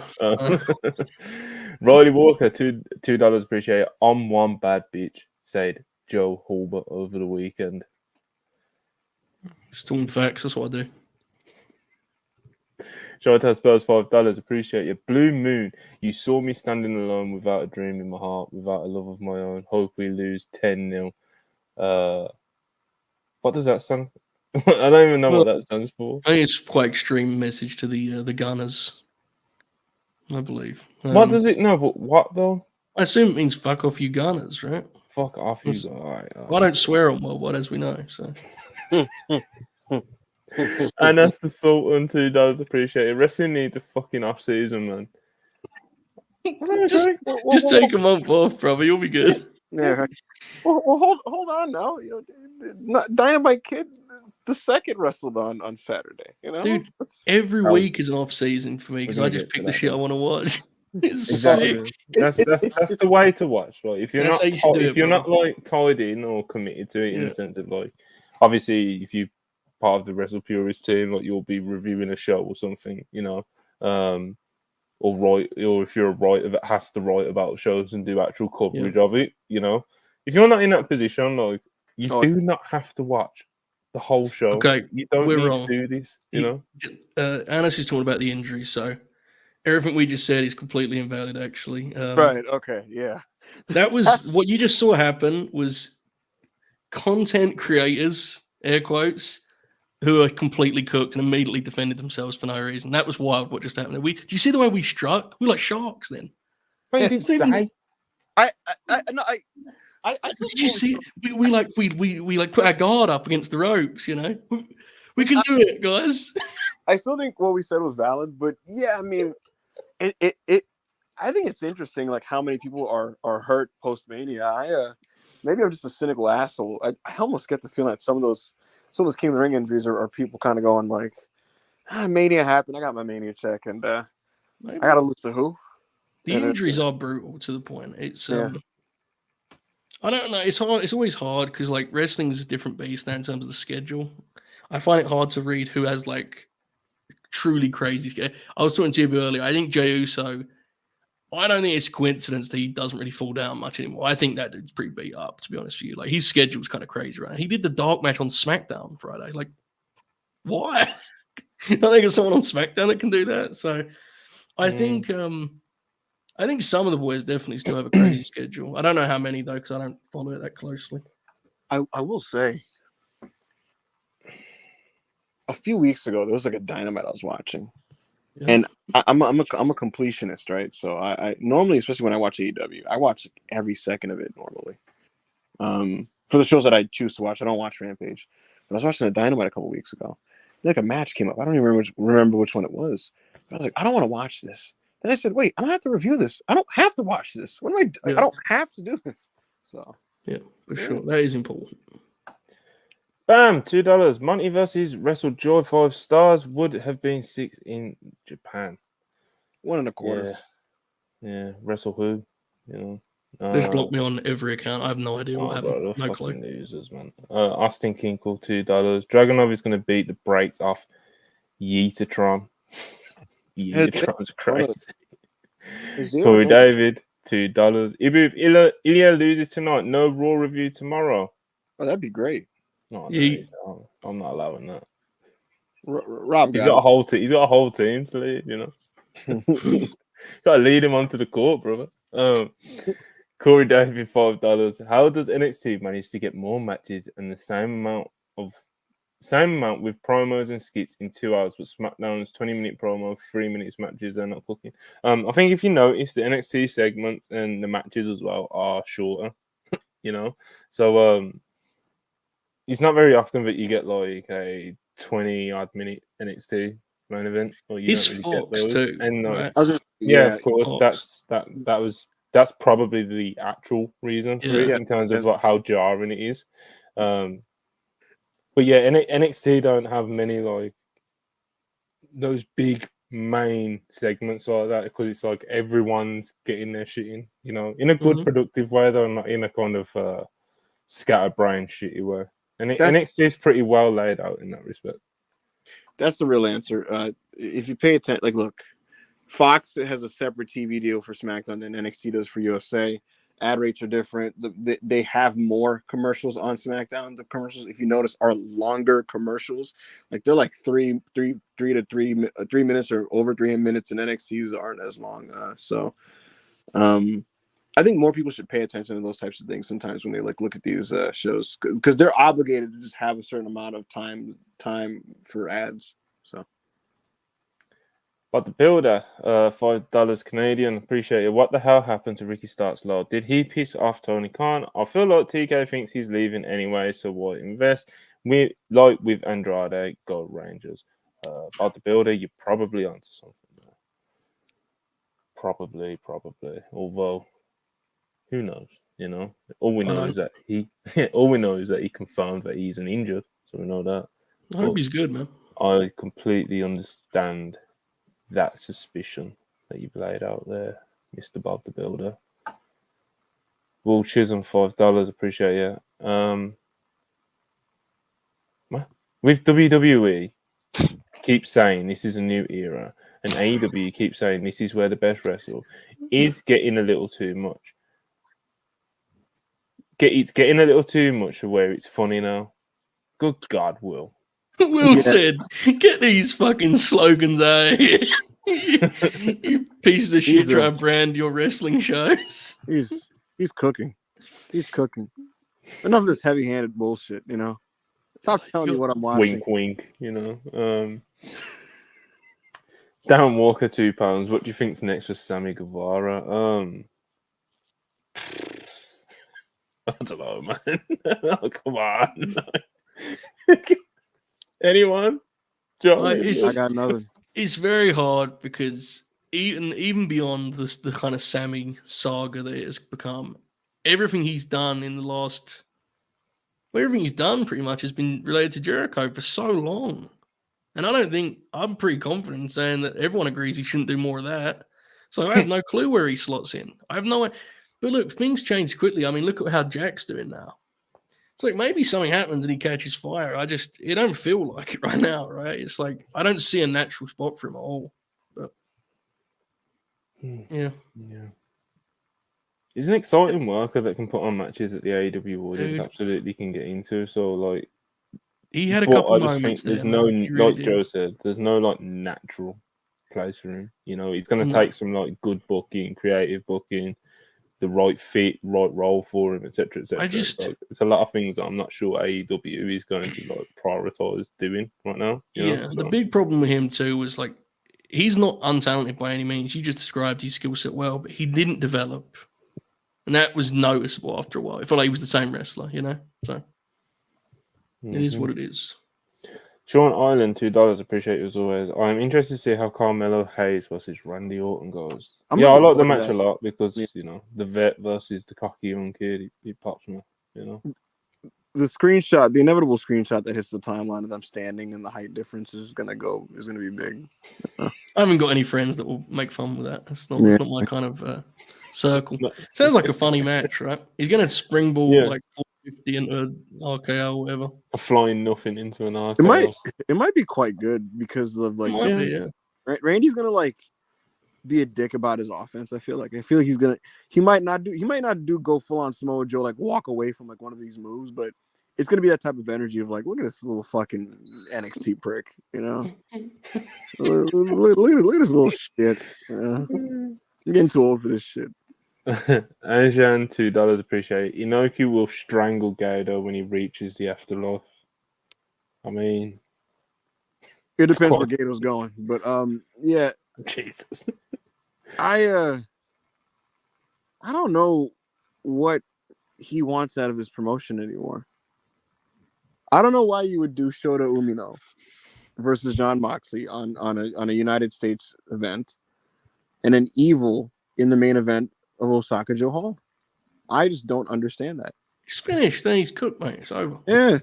Riley Walker, $2. Appreciate it. I'm one bad bitch, said Joe Hulbert over the weekend. Just talking facts, that's what I do. Showtime Spells $5. Appreciate you. Blue Moon. You saw me standing alone without a dream in my heart, without a love of my own. Hope we lose 10-0. What does that song? I don't even know what that song's for. I think it's quite extreme message to the Gunners, I believe. What does it know? But what though? I assume it means fuck off, you Gunners, right? Fuck off, you guys. All right. I don't swear on worldwide, as we know. So. And that's the Sultan $2. Appreciate it. Wrestling needs a fucking off season, man. Just take a month off, brother. You'll be good. Yeah. Well, hold on now. You know, Dynamite Kid, the second wrestled on Saturday. You know, dude. Every week is an off season for me because I just pick the shit I want to watch. It's exactly. Sick. That's the way to watch. Like if you're not like tied in or committed to it in the sense of like, obviously if you part of the Wrestle Purist team, like you'll be reviewing a show or something, you know, or if you're a writer that has to write about shows and do actual coverage of it, you know. If you're not in that position, like you do not have to watch the whole show. Okay, you don't need to do this, you know. Anna's just talking about the injuries, so everything we just said is completely invalid. Actually, right? Okay, yeah. That was what you just saw happen. Was content creators, air quotes, who are completely cooked and immediately defended themselves for no reason. That was wild. What just happened? Do you see the way we struck? We were like sharks then. What you didn't say? Did you see? We like put our guard up against the ropes. You know, we can do it, guys. I still think what we said was valid, but yeah, I mean, it I think it's interesting, like how many people are hurt post-Mania. Maybe I'm just a cynical asshole. I almost get the feeling that some of those King of the Ring injuries are people kind of going like, Mania happened. I got my Mania check, and I got to lose to who? The injuries are brutal to the point. It's I don't know. It's hard. It's always hard because like wrestling is a different beast now in terms of the schedule. I find it hard to read who has like truly crazy. I was talking to you earlier. I think Jey Uso. I don't think it's a coincidence that he doesn't really fall down much anymore. I think that dude's pretty beat up, to be honest with you. Like his schedule's kind of crazy, right? He did the dark match on SmackDown Friday. Like, why? I think there's someone on SmackDown that can do that. So I think some of the boys definitely still have a crazy schedule. I don't know how many though, because I don't follow it that closely. I will say, a few weeks ago there was like a Dynamite I was watching. Yeah. And I'm a completionist, right? So I normally, especially when I watch AEW, I watch every second of it normally. For the shows that I choose to watch, I don't watch Rampage. But I was watching a Dynamite a couple weeks ago. Like a match came up. I don't even remember which one it was. But I was like, I don't want to watch this. Then I said, wait, I don't have to review this. I don't have to watch this. What am I? I don't have to do this. So yeah, for sure, that is important. Bam, $2. Monty versus WrestleJoy 5 stars would have been 6 in Japan. 1 1/4. Yeah. Wrestle who? You know. Just blocked me on every account. I have no idea what happened. No clue. Losers, man. Austin Kinkle, $2. Dragunov is going to beat the brakes off Yeetatron. Yeetatron's crazy. Corey David, $2. If Ilya loses tonight, no Raw review tomorrow. Oh, that'd be great. No, I'm not allowing that. Rob, he's got a whole team. He's got a whole team to lead. You know, got to lead him onto the court, brother. Corey David, $5. How does NXT manage to get more matches and the same amount with promos and skits in 2 hours, but SmackDown's 20-minute promo, 3 minutes matches they're not cooking? I think if you notice, the NXT segments and the matches as well are shorter. You know, so it's not very often that you get like a 20-odd minute NXT main event, or you don't really get those. Too, and right? Of course, that's probably the actual reason for it in terms of like how jarring it is. But yeah, NXT don't have many like those big main segments like that because it's like everyone's getting their shit in, you know, in a good productive way though, not in a kind of scatterbrain shitty way. And NXT is pretty well laid out in that respect. That's the real answer. If you pay attention, like, look, Fox has a separate TV deal for SmackDown than NXT does for USA, Ad rates are different. They have more commercials on SmackDown. The commercials, if you notice, are longer commercials. Like they're like three minutes or over 3 minutes, and NXTs aren't as long. I think more people should pay attention to those types of things sometimes when they like look at these shows, because they're obligated to just have a certain amount of time for ads. So. But the builder, $5 Canadian, appreciate it. What the hell happened to Ricky Starks Law? Did he piss off Tony Khan? I feel like TK thinks he's leaving anyway, so why invest? Like with Andrade, Gold Rangers. But the builder, you're probably onto something there. Probably. Although, who knows? You know, all we know is that he confirmed that he's an injured, so we know that. I hope he's good, man. I completely understand that suspicion that you've laid out there, Mr. Bob the Builder. Will Chisholm, $5, appreciate you. With WWE, keep saying this is a new era, and AEW keep saying this is where the best wrestle is getting a little too much. It's getting a little too much of where it's funny now. Good God, Will. Will said, "Get these fucking slogans out of here." You pieces of shit try to brand your wrestling shows. He's cooking. He's cooking. Enough of this heavy-handed bullshit, you know. Stop telling me what I'm watching. Wink, wink, you know. Darren Walker, £2. What do you think's next for Sammy Guevara? I don't know, man. Oh, come on. Anyone? I got nothing. It's very hard because even beyond this, the kind of Sammy saga that it has become, everything he's done in the last, everything he's done pretty much has been related to Jericho for so long. And I'm pretty confident in saying that everyone agrees he shouldn't do more of that. So I have no clue where he slots in. I have no idea. But look, things change quickly. I mean, look at how Jack's doing now. It's like maybe something happens and he catches fire. It don't feel like it right now, right? It's like I don't see a natural spot for him at all. But yeah. He's an exciting worker that can put on matches that the AEW audience absolutely can get into. So like, he had a couple moments there. There's no, like Joe said, there's no like natural place for him. You know, he's going to take some like good booking, creative booking, the right fit, right role for him, etc., etc. It's a lot of things that I'm not sure AEW is going to like prioritize doing right now. The big problem with him too was like he's not untalented by any means. You just described his skill set well, but he didn't develop, and that was noticeable after a while. It felt like he was the same wrestler, you know. So it is what it is. Sean Island, $2. Appreciate you as always. I'm interested to see how Carmelo Hayes versus Randy Orton goes. I like the match a lot because you know the vet versus the cocky young kid. He pops me, you know. The inevitable screenshot that hits the timeline of them standing and the height difference is gonna be big. I haven't got any friends that will make fun with that. That's not my kind of circle. Sounds like a funny match, right? He's gonna springboard like 450 into an RKO or whatever. A flying nothing into an RKO. It might be quite good because of like Randy's gonna like be a dick about his offense. I feel he might not do go full on Samoa Joe, like walk away from like one of these moves, but it's gonna be that type of energy of like, look at this little fucking NXT prick, you know. look at this little shit. I'm getting too old for this shit. Anjan, $2, appreciate it. Inoki will strangle Gado when he reaches the afterlife. I mean, it depends where Gado's going, but yeah. Jesus. I don't know what he wants out of his promotion anymore. I don't know why you would do Shota Umino versus John Moxley on a United States event and an Evil in the main event of Osaka Joe Hall. I just don't understand that. He's finished, then he's cooked, mate. It's over. Yeah.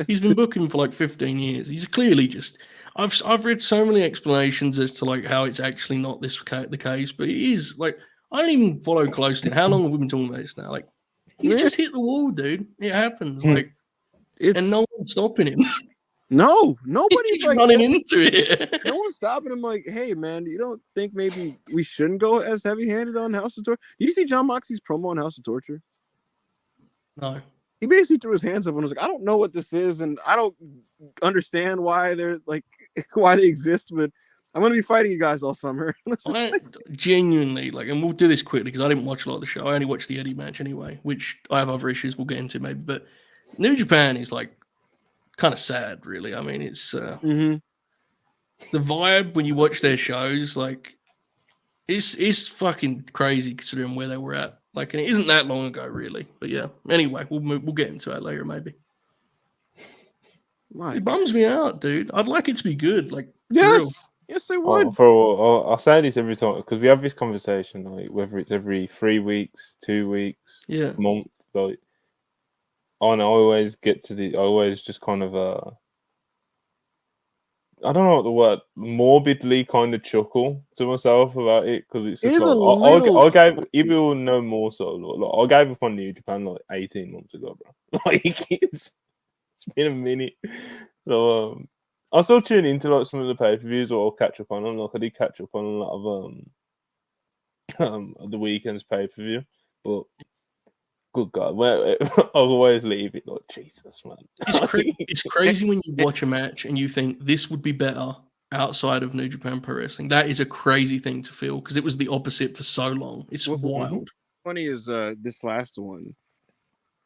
He's been booking for like 15 years. He's clearly just I've read so many explanations as to like how it's actually not the case, but it is like I don't even follow closely. How long have we been talking about this now? Like he's just hit the wall, dude. It happens. Like and no one's stopping him. No, nobody's He's like running into it. no one's stopping him. Like, hey man, you don't think maybe we shouldn't go as heavy-handed on House of Torture? Did you see John Moxley's promo on House of Torture? No. He basically threw his hands up and was like, I don't know what this is, and I don't understand why they're like why they exist, but I'm gonna be fighting you guys all summer. I genuinely like, and we'll do this quickly because I didn't watch a lot of the show. I only watched the Eddie match anyway, which I have other issues we'll get into maybe. But New Japan is like kind of sad, really. I mean, it's mm-hmm. the vibe when you watch their shows, like it's fucking crazy considering where they were at. Like, and it isn't that long ago, really. But yeah. Anyway, we'll get into that later, maybe. It bums me out, dude. I'd like it to be good. Like, yes, I would. I'll say this every time because we have this conversation, like whether it's every 3 weeks, 2 weeks, month, like. And I always just kind of I don't know what the word, morbidly kind of chuckle to myself about it because it's just I gave Ibi will know more so. Like, I gave up on New Japan like 18 months ago, bro. Like it's been a minute. So I'll still tune into like some of the pay-per-views or I'll catch up on them. Like I did catch up on a lot of the weekend's pay-per-view, but good God, well, I'll always leave it like Jesus, man. It's crazy when you watch a match and you think this would be better outside of New Japan Pro Wrestling. That is a crazy thing to feel because it was the opposite for so long. It's wild. Funny is this last one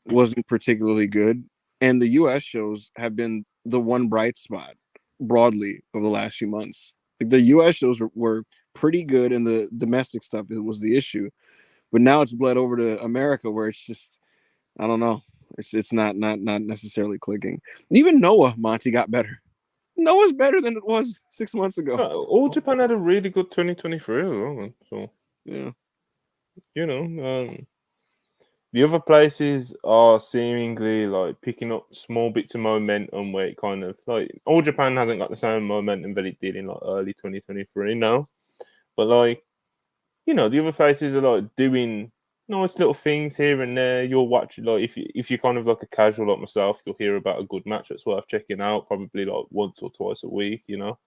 wasn't particularly good, and the U.S. shows have been the one bright spot broadly over the last few months. Like the U.S. shows were pretty good, and the domestic stuff was the issue. But now it's bled over to America, where it's just, I don't know, it's not necessarily clicking. Even Noah Monty got better. Noah's better than it was 6 months ago. All Japan had a really good 2023 as well, so yeah, you know, the other places are seemingly like picking up small bits of momentum where it kind of like All Japan hasn't got the same momentum that it did in like early 2023 now, but like. You know, the other places are like doing nice little things here and there. You'll watch like if you're kind of like a casual like myself, you'll hear about a good match that's worth checking out, probably like once or twice a week. You know,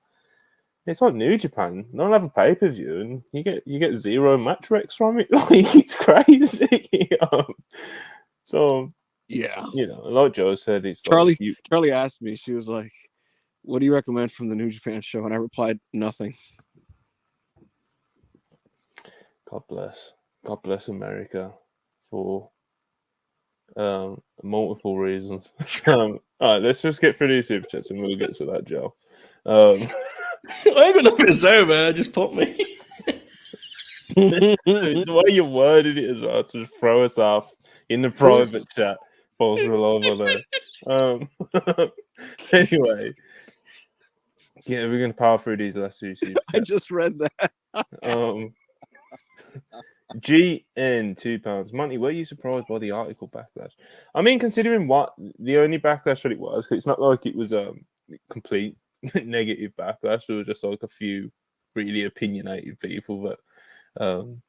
it's like New Japan. They'll have a pay-per-view and you get 0 match recs from it. Like it's crazy. So yeah, you know, like Joe said, it's Charlie. Like Charlie asked me. She was like, "What do you recommend from the New Japan show?" And I replied, "Nothing." God bless America for multiple reasons. All right, let's just get through these super chats and we'll get to that, Joe. I ain't got nothing to say about it. Just pop me. It's the way you worded it as well to just throw us off in the private chat. Balls roll over there. Anyway, yeah, we're gonna power through these last two super chats. I just read that. GN £2. Monty, were you surprised by the article backlash? I mean, considering what the only backlash that it was, it's not like it was complete negative backlash. There was just like a few really opinionated people that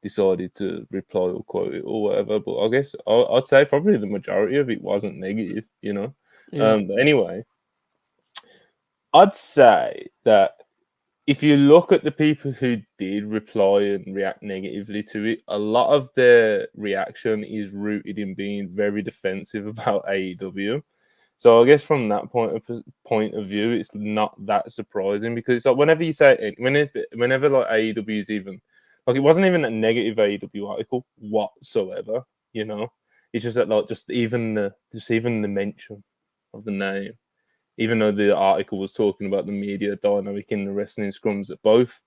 decided to reply or quote it or whatever. But I guess I'd say probably the majority of it wasn't negative, you know. Yeah. But anyway, I'd say that if you look at the people who did reply and react negatively to it, a lot of their reaction is rooted in being very defensive about AEW. So I guess from that point of view, it's not that surprising because it's like whenever you say whenever like AEW is even like it wasn't even a negative AEW article whatsoever, you know. It's just that like just even the mention of the name. Even though the article was talking about the media dynamic in the wrestling scrums at both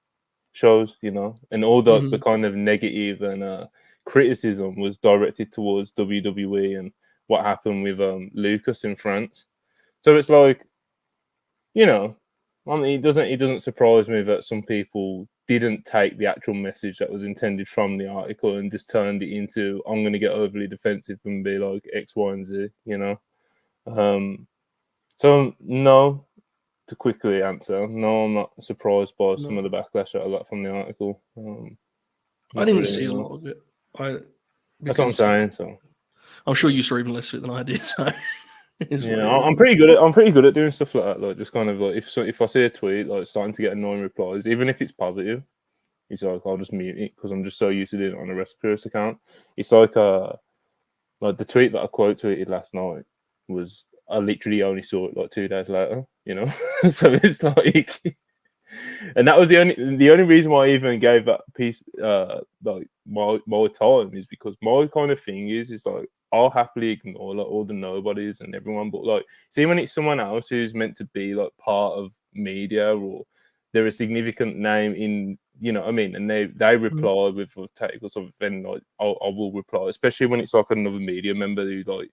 shows, you know, and all the kind of negative and criticism was directed towards WWE and what happened with Lucas in France. So it's like, you know, I mean, it doesn't surprise me that some people didn't take the actual message that was intended from the article and just turned it into I'm going to get overly defensive and be like X, Y, and Z, you know. So no, to quickly answer, no, I'm not surprised by some of the backlash that I got from the article. I didn't see a lot of it. That's what I'm saying. So I'm sure you saw even less of it than I did. So I'm pretty good at doing stuff like that. Like just kind of like if I see a tweet like starting to get annoying replies, even if it's positive, it's like I'll just mute it because I'm just so used to doing it on a Respirus account. It's like the tweet that I quote tweeted last night was I literally only saw it like 2 days later, you know. So it's like, and that was the only reason why I even gave that piece like my time is because my kind of thing is like I'll happily ignore like all the nobodies and everyone, but like see when it's someone else who's meant to be like part of media or they're a significant name in, you know what I mean, and they reply with a take or something, then like I will reply, especially when it's like another media member who like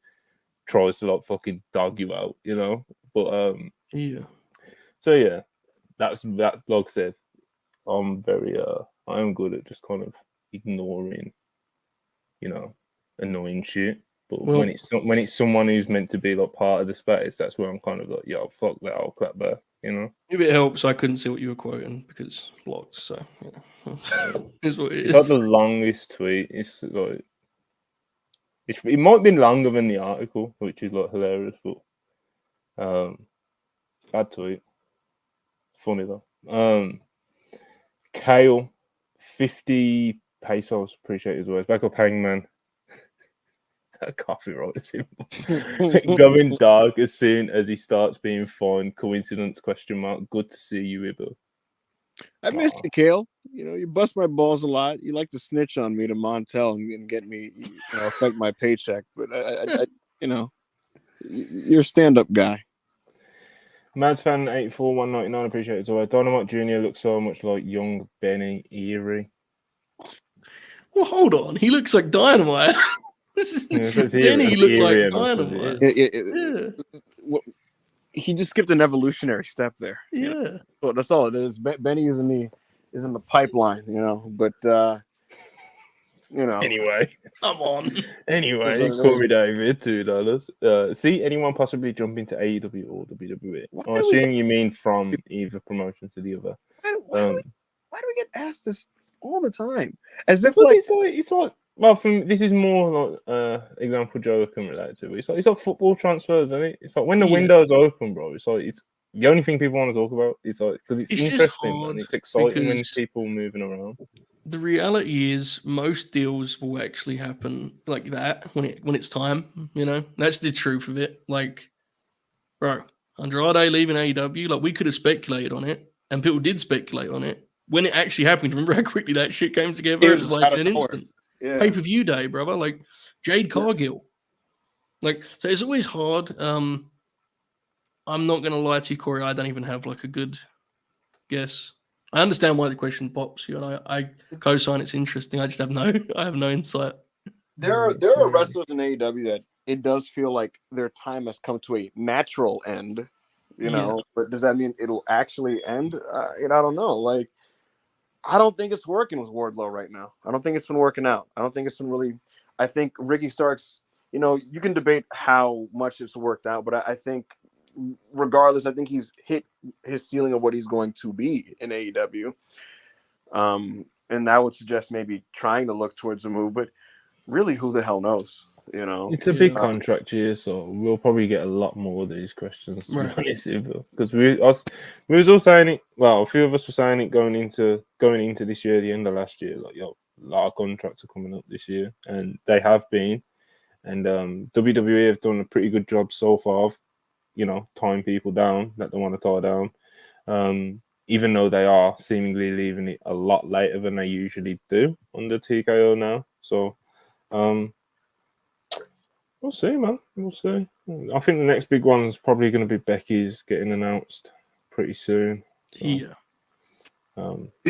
tries to like fucking dog you out, you know. But so yeah, that's like I said, I'm very I am good at just kind of ignoring, you know, annoying shit. But when it's someone who's meant to be like part of the space, that's where I'm kind of like, yo, fuck that, I'll clap back, you know. If it helps, I couldn't see what you were quoting because blocked. So is what it is. It's like the longest tweet. It's like it might have been longer than the article, which is like hilarious, but bad tweet. Funny though. Kale, 50 pesos. Appreciate his words. Back up, Hangman. Copyright symbol. Going dark as soon as he starts being fine. Coincidence? ? Good to see you, Ibo. I missed you, Kale. You know, you bust my balls a lot. You like to snitch on me to Montel and get me, you know, affect my paycheck. But I you know, you're a stand-up guy. Mads fan 84199. Appreciate it. So Dynamite Jr. looks so much like young Benny Eerie. Well, hold on. He looks like Dynamite. Benny looked like Dynamite. Yeah. He just skipped an evolutionary step there. Yeah. You know? So that's all it is. Benny is in the pipeline, you know. But you know. Anyway. Come on. Anyway, Corey David, $2. See anyone possibly jump into AEW or WWE? I assume you mean from either promotion to the other. Why do we get asked this all the time? As if it's like well, this is more like example Joe can relate to. It's like football transfers, isn't it? It's like when the window's open, bro. It's like it's the only thing people want to talk about. It's like because it's interesting and it's exciting when people moving around. The reality is most deals will actually happen like that when it's time, you know. That's the truth of it. Like, bro, Andrade leaving AEW, like we could have speculated on it, and people did speculate on it. When it actually happened, remember how quickly that shit came together? It was like an instant. Yeah. Pay-per-view day, brother. Like Jade Cargill. Like, so it's always hard. I'm not gonna lie to you, Corey. I don't even have like a good guess. I understand why the question pops you, and I co-sign it's interesting. I just have no insight. There are wrestlers in AEW that it does feel like their time has come to a natural end, you know. But does that mean it'll actually end? You know, I don't know. Like, I don't think it's working with Wardlow right now. I don't think it's been working out. I don't think it's been really. I think Ricky Starks. You know, you can debate how much it's worked out, but I think regardless, I think he's hit his ceiling of what he's going to be in AEW. And that would suggest maybe trying to look towards a move, but really, who the hell knows? You know, it's a big contract year, so we'll probably get a lot more of these questions. To be honest, because we was all saying it. Well, a few of us were saying it going into this year, the end of last year. Like, yo, a lot of contracts are coming up this year, and they have been. And WWE have done a pretty good job so far of, you know, tying people down that they want to tie down. Even though they are seemingly leaving it a lot later than they usually do under TKO now. So, we'll see, man. We'll see. I think the next big one is probably going to be Becky's getting announced pretty soon. So, yeah.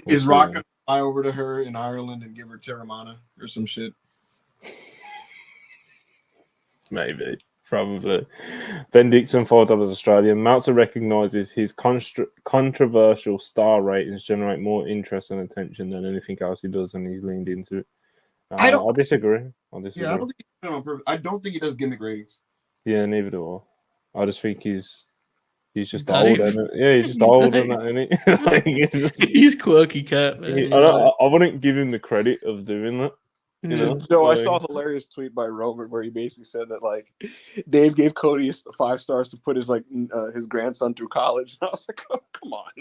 Is Rock going to fly over to her in Ireland and give her Terramana or some shit? Maybe. Probably. Ben Dixon, $4 Australian. Meltzer recognizes his controversial star ratings generate more interest and attention than anything else he does, and he's leaned into it. I'll disagree. Yeah, I don't think he does gimmick ratings. Yeah, neither do I. I just think he's just old, isn't it? Yeah, he's just old, isn't he? He's quirky cat, man. I wouldn't give him the credit of doing that. You know, Joe, I saw a hilarious tweet by Robert where he basically said that like Dave gave Cody 5 stars to put his his grandson through college. And I was like, oh, come on,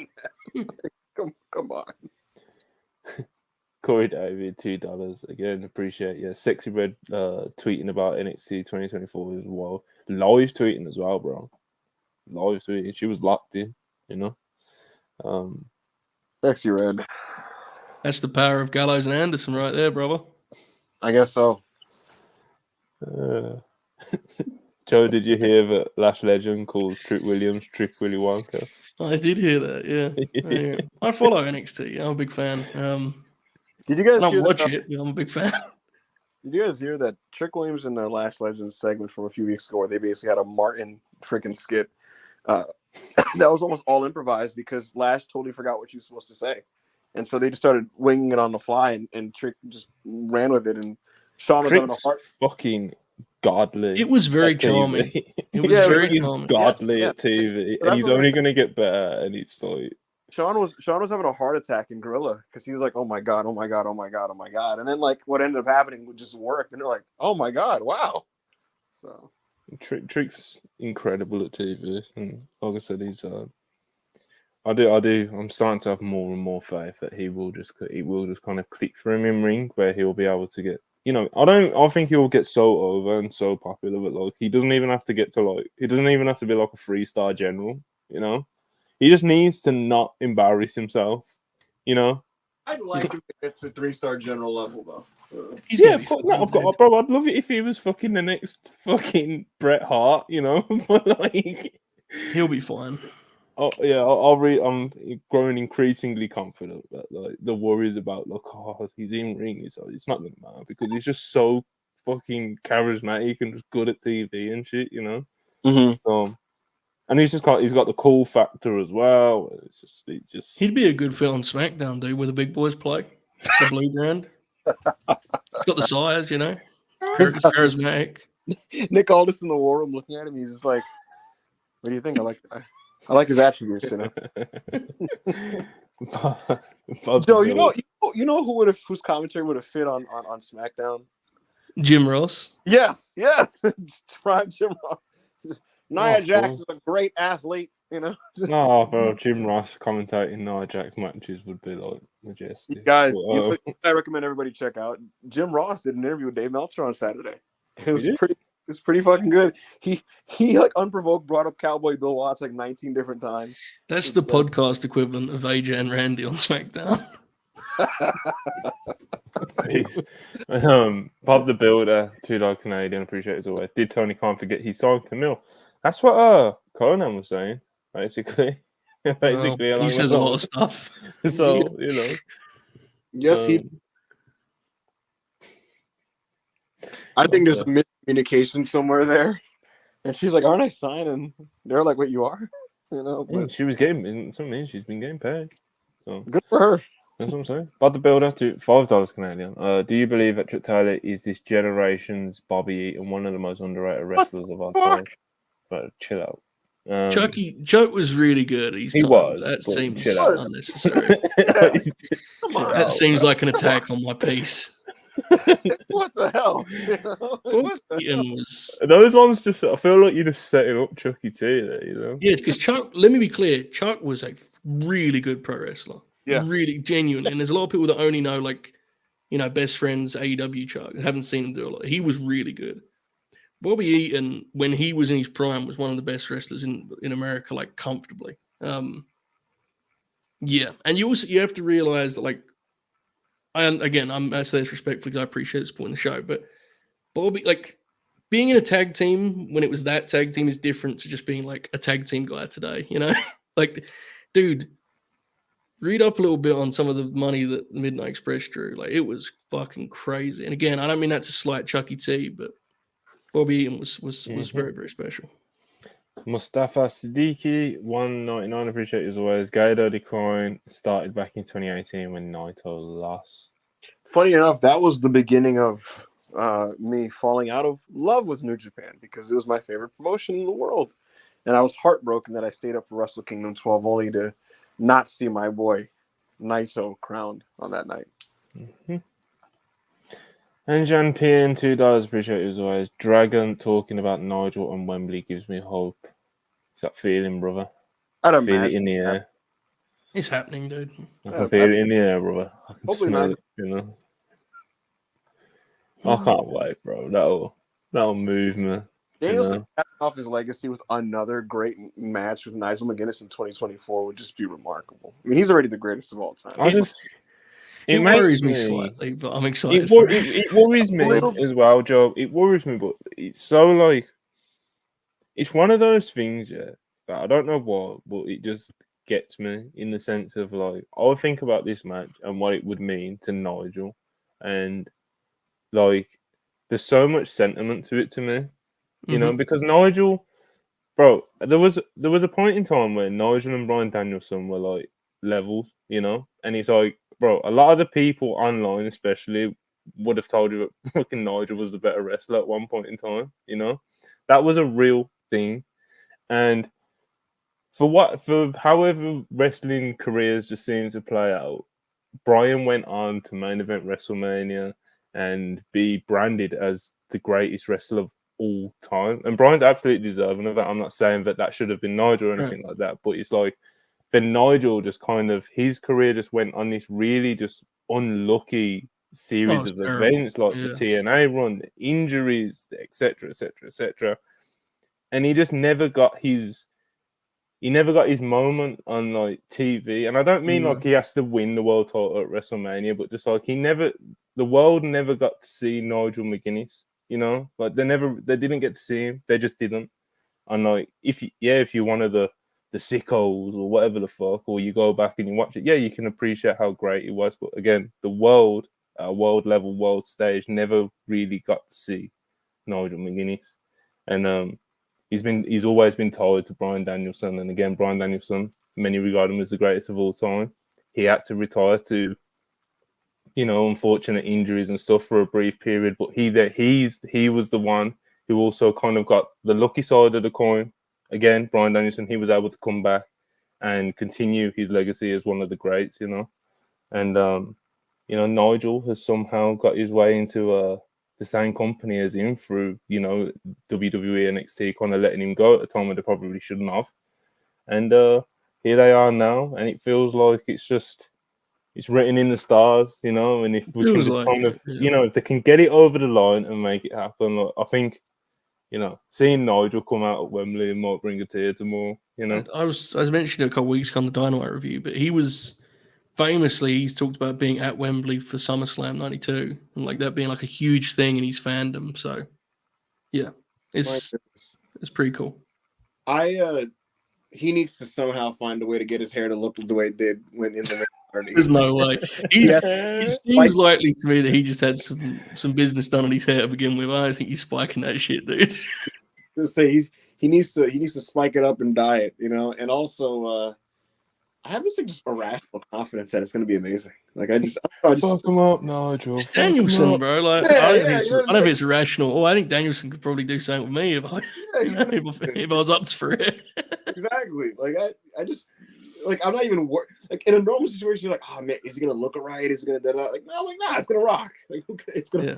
man. come on. Corey David, $2 again. Appreciate Sexy Red tweeting about NXT 2024 as well. Live tweeting as well, bro. Live tweeting. She was locked in. You know. Sexy Red. That's the power of Gallows and Anderson right there, brother. I guess so. Joe, did you hear that Lash Legend calls Trick Williams Trick Willy Wonka? I did hear that, yeah. I follow NXT. I'm a big fan. Did you guys I hear don't watch it, but I'm a big fan. Did you guys hear that Trick Williams in the Lash Legends segment from a few weeks ago where they basically had a Martin freaking skit that was almost all improvised because Lash totally forgot what she was supposed to say. And so they just started winging it on the fly and Trick just ran with it. And Sean was having a heart. Fucking godly. It was very charming. It was very charming. Godly at TV. And he's only going to get better. And it's like... Sean was having a heart attack in Gorilla because he was like, oh my God. And then like what ended up happening just worked. And they're like, oh my God, wow. So Trick's incredible at TV. And like I said, he's I'm starting to have more and more faith that he will just kind of click for him in ring where he'll be able to get, you know, I think he'll get so over and so popular, but like he doesn't even have to be like a 3-star general, you know. He just needs to not embarrass himself, you know. I'd like him to get to 3-star general level though. Of course. No, bro, I'd love it if he was fucking the next fucking Bret Hart, you know. But like, he'll be fine. Oh yeah, I'm growing increasingly confident that like the worries about he's in ring, it's not gonna matter because he's just so fucking charismatic and just good at TV and shit, you know. Mm-hmm. So, and he's got the cool factor as well. It's just he'd be a good fit on SmackDown, dude, where the big boys play. The blue brand. He's got the size, you know. Charismatic. Nick Aldis in the war room looking at him, he's just like, what do you think? I like his attributes, you know. Joe, you know whose commentary would have fit on SmackDown? Jim Ross. Yes. Prime Jim Ross. Nia Jax is a great athlete, you know. No, bro, Jim Ross commentating Nia Jax matches would be like majestic. Guys, I recommend everybody check out. Jim Ross did an interview with Dave Meltzer on Saturday. It's pretty fucking good. He like unprovoked brought up Cowboy Bill Watts like 19 different times. That's the podcast equivalent of AJ and Randy on SmackDown. Bob the Builder, $2 Canadian, appreciate it as always. Did Tony Khan forget he signed Camille? That's what Conan was saying, basically. He says a lot of stuff. So, you know. Yes, I think there's a miscommunication somewhere there. And she's like, aren't I signing? They're like, wait, you are? You know, but she was getting something. She's been getting paid. So good for her. That's what I'm saying. Bob the Builder to $5 Canadian. Do you believe that Chuck Taylor is this generation's Bobby Eaton, one of the most underrated wrestlers of our time? But chill out. Chuck was really good. He was. That seems unnecessary. That seems like an attack on my piece. What the hell? Those ones just, I feel like you're just setting up Chucky T there, you know? Yeah, because Chuck, let me be clear, Chuck was a really good pro wrestler. Yeah. Really genuine. And there's a lot of people that only know, like, you know, Best Friends, AEW Chuck. I haven't seen him do a lot. He was really good. Bobby Eaton, when he was in his prime, was one of the best wrestlers in America, like, comfortably. Yeah. And you have to realize that, like, I say this respectfully because I appreciate this point in the show, but Bobby, like, being in a tag team when it was that tag team is different to just being like a tag team guy today, you know? Like, dude, read up a little bit on some of the money that the Midnight Express drew. Like, it was fucking crazy. And again, I don't mean that to slight Chucky T, but Bobby Eaton was very, very special. Mustafa Siddiqui, $1.99. Appreciate it as always. Gato decline started back in 2018 when Naito lost. Funny enough, that was the beginning of me falling out of love with New Japan because it was my favorite promotion in the world. And I was heartbroken that I stayed up for Wrestle Kingdom 12 only to not see my boy Naito crowned on that night. Mm-hmm. And Jan PN $2, appreciate you as always. Dragon talking about Nigel and Wembley gives me hope. It's that feeling, brother. I'd Feel it imagine. in the air. It's happening, dude. I can feel it in the air, brother. I can Hopefully smell not. it, you know. I can't wait, bro. That'll move me. Danielson capping off his legacy with another great match with Nigel McGuinness in 2024 would just be remarkable. I mean, he's already the greatest of all time. It worries me makes slightly, but I'm It, excited. it worries me Little- as well, Joe. It worries me, but it's so like it's one of those things, yeah. That I don't know why, but it just gets me in the sense of like I'll think about this match and what it would mean to Nigel, and like there's so much sentiment to it to me, you know, because Nigel, bro, there was a point in time where Nigel and Bryan Danielson were like levels, you know, and it's like, bro, a lot of the people online, especially, would have told you that fucking Nigel was the better wrestler at one point in time, you know, that was a real thing, and for however wrestling careers just seem to play out, Bryan went on to main event WrestleMania and be branded as the greatest wrestler of all time. And Bryan's absolutely deserving of that. I'm not saying that that should have been Nigel or anything like that, but it's like then Nigel just kind of his career just went on this really just unlucky series of events, like the TNA run, the injuries, etc., etc., etc. And he just never got his moment on like TV. And I don't mean like he has to win the world title at WrestleMania, but just like the world never got to see Nigel McGuinness, you know, like they didn't get to see him. They just didn't. And like, if you're one of the sickos or whatever the fuck, or you go back and you watch it, yeah, you can appreciate how great it was. But again, the world level, world stage never really got to see Nigel McGuinness. And he's always been tied to Bryan Danielson. And again, Bryan Danielson, many regard him as the greatest of all time. He had to retire to, you know, unfortunate injuries and stuff for a brief period. But he was the one who also kind of got the lucky side of the coin. Again, Bryan Danielson, he was able to come back and continue his legacy as one of the greats, you know. And you know, Nigel has somehow got his way into the same company as him through, you know, WWE NXT kind of letting him go at a time when they probably shouldn't have. And here they are now, and it feels like it's written in the stars, you know. And if we can just you know, if they can get it over the line and make it happen, like, I think, you know, seeing Nigel come out at Wembley might bring a tear to more, you know. I was mentioning a couple of weeks ago on the Dynamite review, but he's talked about being at Wembley for SummerSlam 92 and like that being like a huge thing in his fandom. So yeah, it's pretty cool. He needs to somehow find a way to get his hair to look the way it did when in the ring. There's no way. It seems likely to me that he just had some business done on his hair to begin with. I don't think he's spiking that shit, dude. Just say he needs to spike it up and dye it, you know. And also, I have this like just irrational confidence that it's going to be amazing. Like I just fuck him up, Nigel. It's Danielson, bro. Like I don't know if it's irrational. Oh, I think Danielson could probably do something with me if I was up for it. Exactly. Like I just like I'm not even like in a normal situation. You're like, oh man, is he gonna look right? Is he gonna da da? Like no, like nah, it's gonna rock. Like it's gonna. Yeah.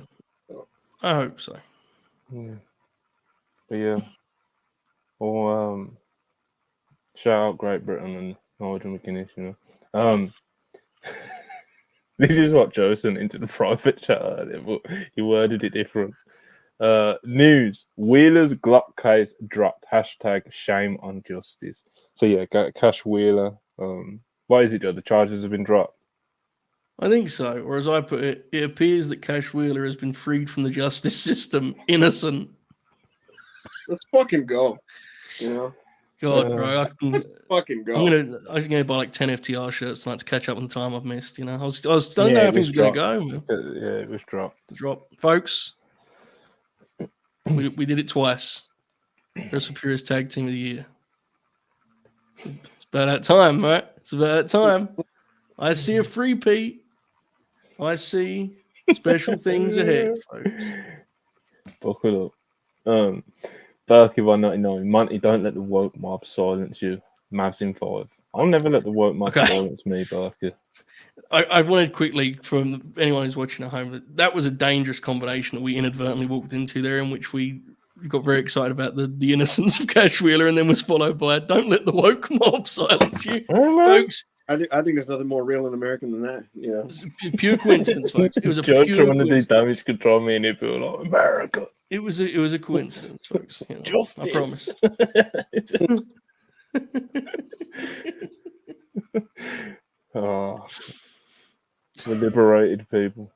So. I hope so. Yeah. But yeah. Well, shout out Great Britain and Nigel McGuinness. You know. This is what Joe sent into the private chat earlier, but he worded it different. News: Wheeler's Glock case dropped. # shame on justice. So yeah, Cash Wheeler. Why is it, Joe? The charges have been dropped. I think so. Or as I put it, it appears that Cash Wheeler has been freed from the justice system, innocent. Let's fucking go. You know. God, bro, let's fucking go. I'm gonna buy like 10 FTR shirts tonight to catch up on the time I've missed. You know, I don't know if it was gonna go. Man. Yeah, it was dropped. Folks. We did it twice. Wrestle Purist Tag Team of the Year. It's about that time, right? It's about that time. I see a free-peat. I see special things ahead, folks. Buckle up. Berkey 199. Monty, don't let the woke mob silence you. Mavs in 5. I'll never let the woke mob silence me, Berkey. I wanted quickly from anyone who's watching at home that was a dangerous combination that we inadvertently walked into there, in which we got very excited about the innocence of Cash Wheeler, and then was followed by "Don't let the woke mob silence you," folks. I think there's nothing more real and American than that. You know, It was pure coincidence, folks. It was a Joe pure trying to do coincidence. damage control, me and people like America. It was a coincidence, folks. You know, Justice. I promise. Oh, we're liberated people.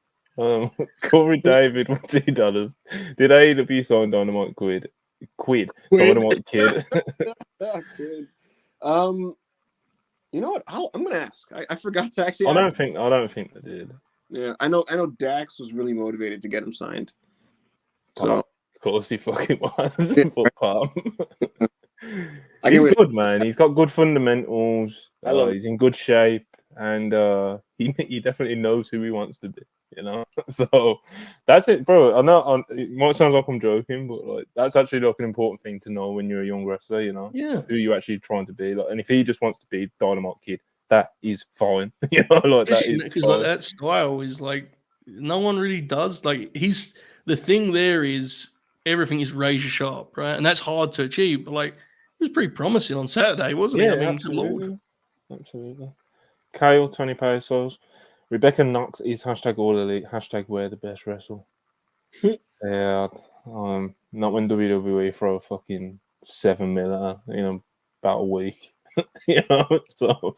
Corey David, what's he done? Did AEW sign Dynamite Quid? Dynamite Kid. Kid. You know what? I'm gonna ask. I forgot to actually. I don't think they did. Yeah, I know. Dax was really motivated to get him signed. So of course he fucking was. Yeah. He's good, man. He's got good fundamentals. I love he's in good shape, and he definitely knows who he wants to be. You know, so that's it, bro. I know it might sound like I'm joking, but like that's actually like an important thing to know when you're a young wrestler. You know, Yeah. who you actually trying to be. Like, and if he just wants to be Dynamite Kid, that is fine. You know, like that is because like that style is like no one really does. Like the thing there is everything is razor sharp, right? And that's hard to achieve. But like it was pretty promising on Saturday, wasn't it? I mean, good lord. Absolutely. Kale, 20 pesos. Rebecca Knox is hashtag all elite, hashtag we're the best wrestle. Yeah, not when WWE throw a fucking 7 mil at her in about a week. You know, so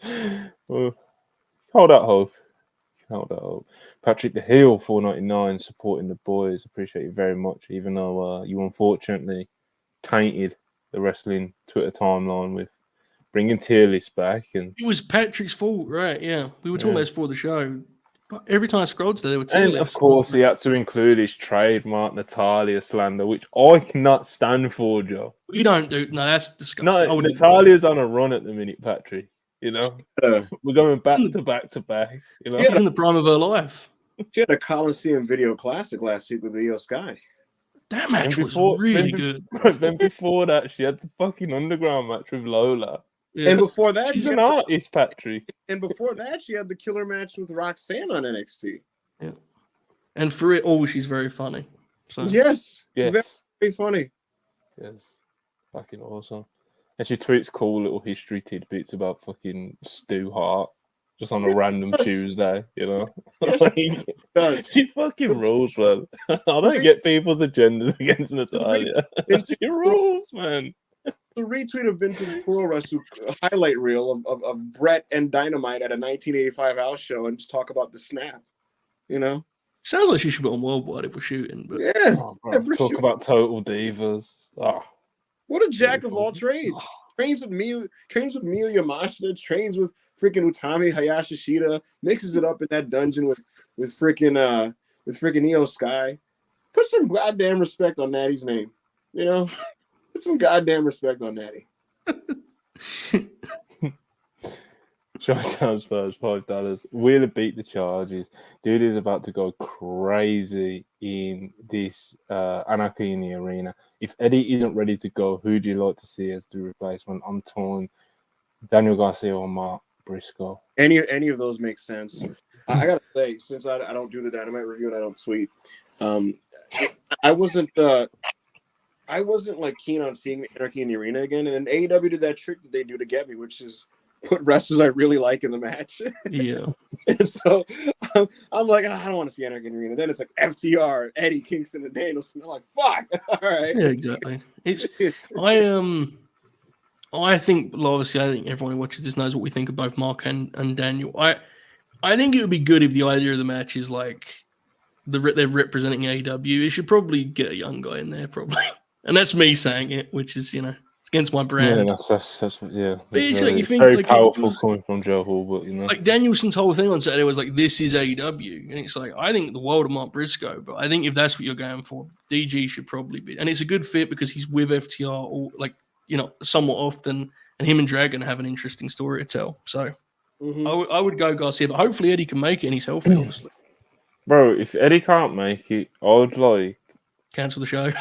hold out hope. Patrick the Heel, 499, supporting the boys. Appreciate you very much, even though you unfortunately tainted the wrestling Twitter timeline with bringing tier lists back. And it was Patrick's fault, right? Yeah, we were talking about this before the show. But every time I scrolled there were tier and lists. of course, he had to include his trademark Natalia slander, which I cannot stand for, Joe. We don't do no. That's disgusting. No, Natalia's on a run at the minute, Patrick. You know, we're going back to back to back. You know, she's in the prime of her life. She had a Coliseum Video Classic last week with Io Sky. That match was really good. Then before that, she had the fucking underground match with Lola. Yeah. And before that, she's an artist, Patrick. And before that, she had the killer match with Roxanne on NXT. Yeah. And for it all, she's very funny. So. Yes. Very funny. Yes. Fucking awesome. And she tweets cool little history tidbits about fucking Stu Hart just on a random Tuesday, you know? Yes, she fucking rules, man. I don't get people's agendas against Natalia. She rules, man. The retweet of Vintage Pro Wrestle highlight reel of Brett and Dynamite at a 1985 house show and just talk about the snap, you know? Sounds like she should be on Worldwide if we're shooting. But... Yeah. Talk about Total Divas. Oh. What a jack of all trades. Trains with Miyu Yamashita, trains with freaking Utami Hayashishita, mixes it up in that dungeon with freaking Io Sky. Put some goddamn respect on Natty's name, you know? Put some goddamn respect on Natty. Showtime Spurs, $5. Wheeler beat the charges. Dude is about to go crazy in this Anarchy in the Arena. If Eddie isn't ready to go, who do you like to see as the replacement? I'm torn. Daniel Garcia or Mark Briscoe. Any of those make sense. I gotta say, since I don't do the Dynamite review and I don't tweet, I wasn't like keen on seeing Anarchy in the Arena again. And then AEW did that trick that they do to get me, which is put wrestlers I really like in the match. Yeah. And so I'm like, I don't want to see Anarchy in the Arena. Then it's like FTR, Eddie, Kingston, and Danielson. I'm like, fuck. All right. Yeah, exactly. I think everyone who watches this knows what we think of both Mark and Daniel. I think it would be good if the idea of the match is like they're representing AEW. It should probably get a young guy in there, probably. And that's me saying it, which is, it's against my brand. Yeah, that's yeah. But it's very powerful coming from Joe Hall, but like Danielson's whole thing on Saturday was like, this is AEW. And it's like, I think the world of Mark Briscoe, but I think if that's what you're going for, DG should probably be. And it's a good fit because he's with FTR or somewhat often, and him and Dragon have an interesting story to tell. So I would go Garcia, but hopefully Eddie can make it and he's healthy, obviously. Bro, if Eddie can't make it, I would cancel the show.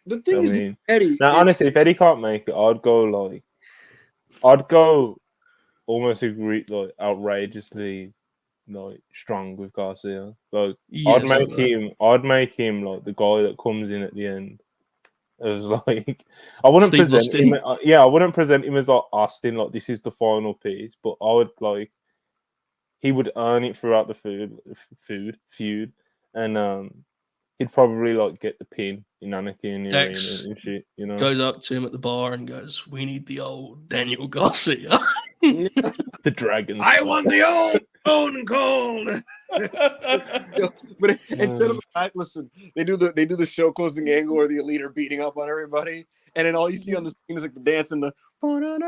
The thing is, Eddie. Now, honestly, if Eddie can't make it, I'd go almost agree, like outrageously, like strong with Garcia. Like Yes, I'd make him like the guy that comes in at the end. As like, I wouldn't Steve present Austin. him. I wouldn't present him as like Austin. Like this is the final piece, but I would like he would earn it throughout the feud, and he'd probably like get the pin in Anarchy in the Dax arena and shit. You know, goes up to him at the bar and goes, "We need the old Daniel Garcia." the Dragons. I want the old Stone Cold. But instead of listen, they do the show closing angle where the Elite are beating up on everybody, and then all you see on the screen is like the dance and the. And it's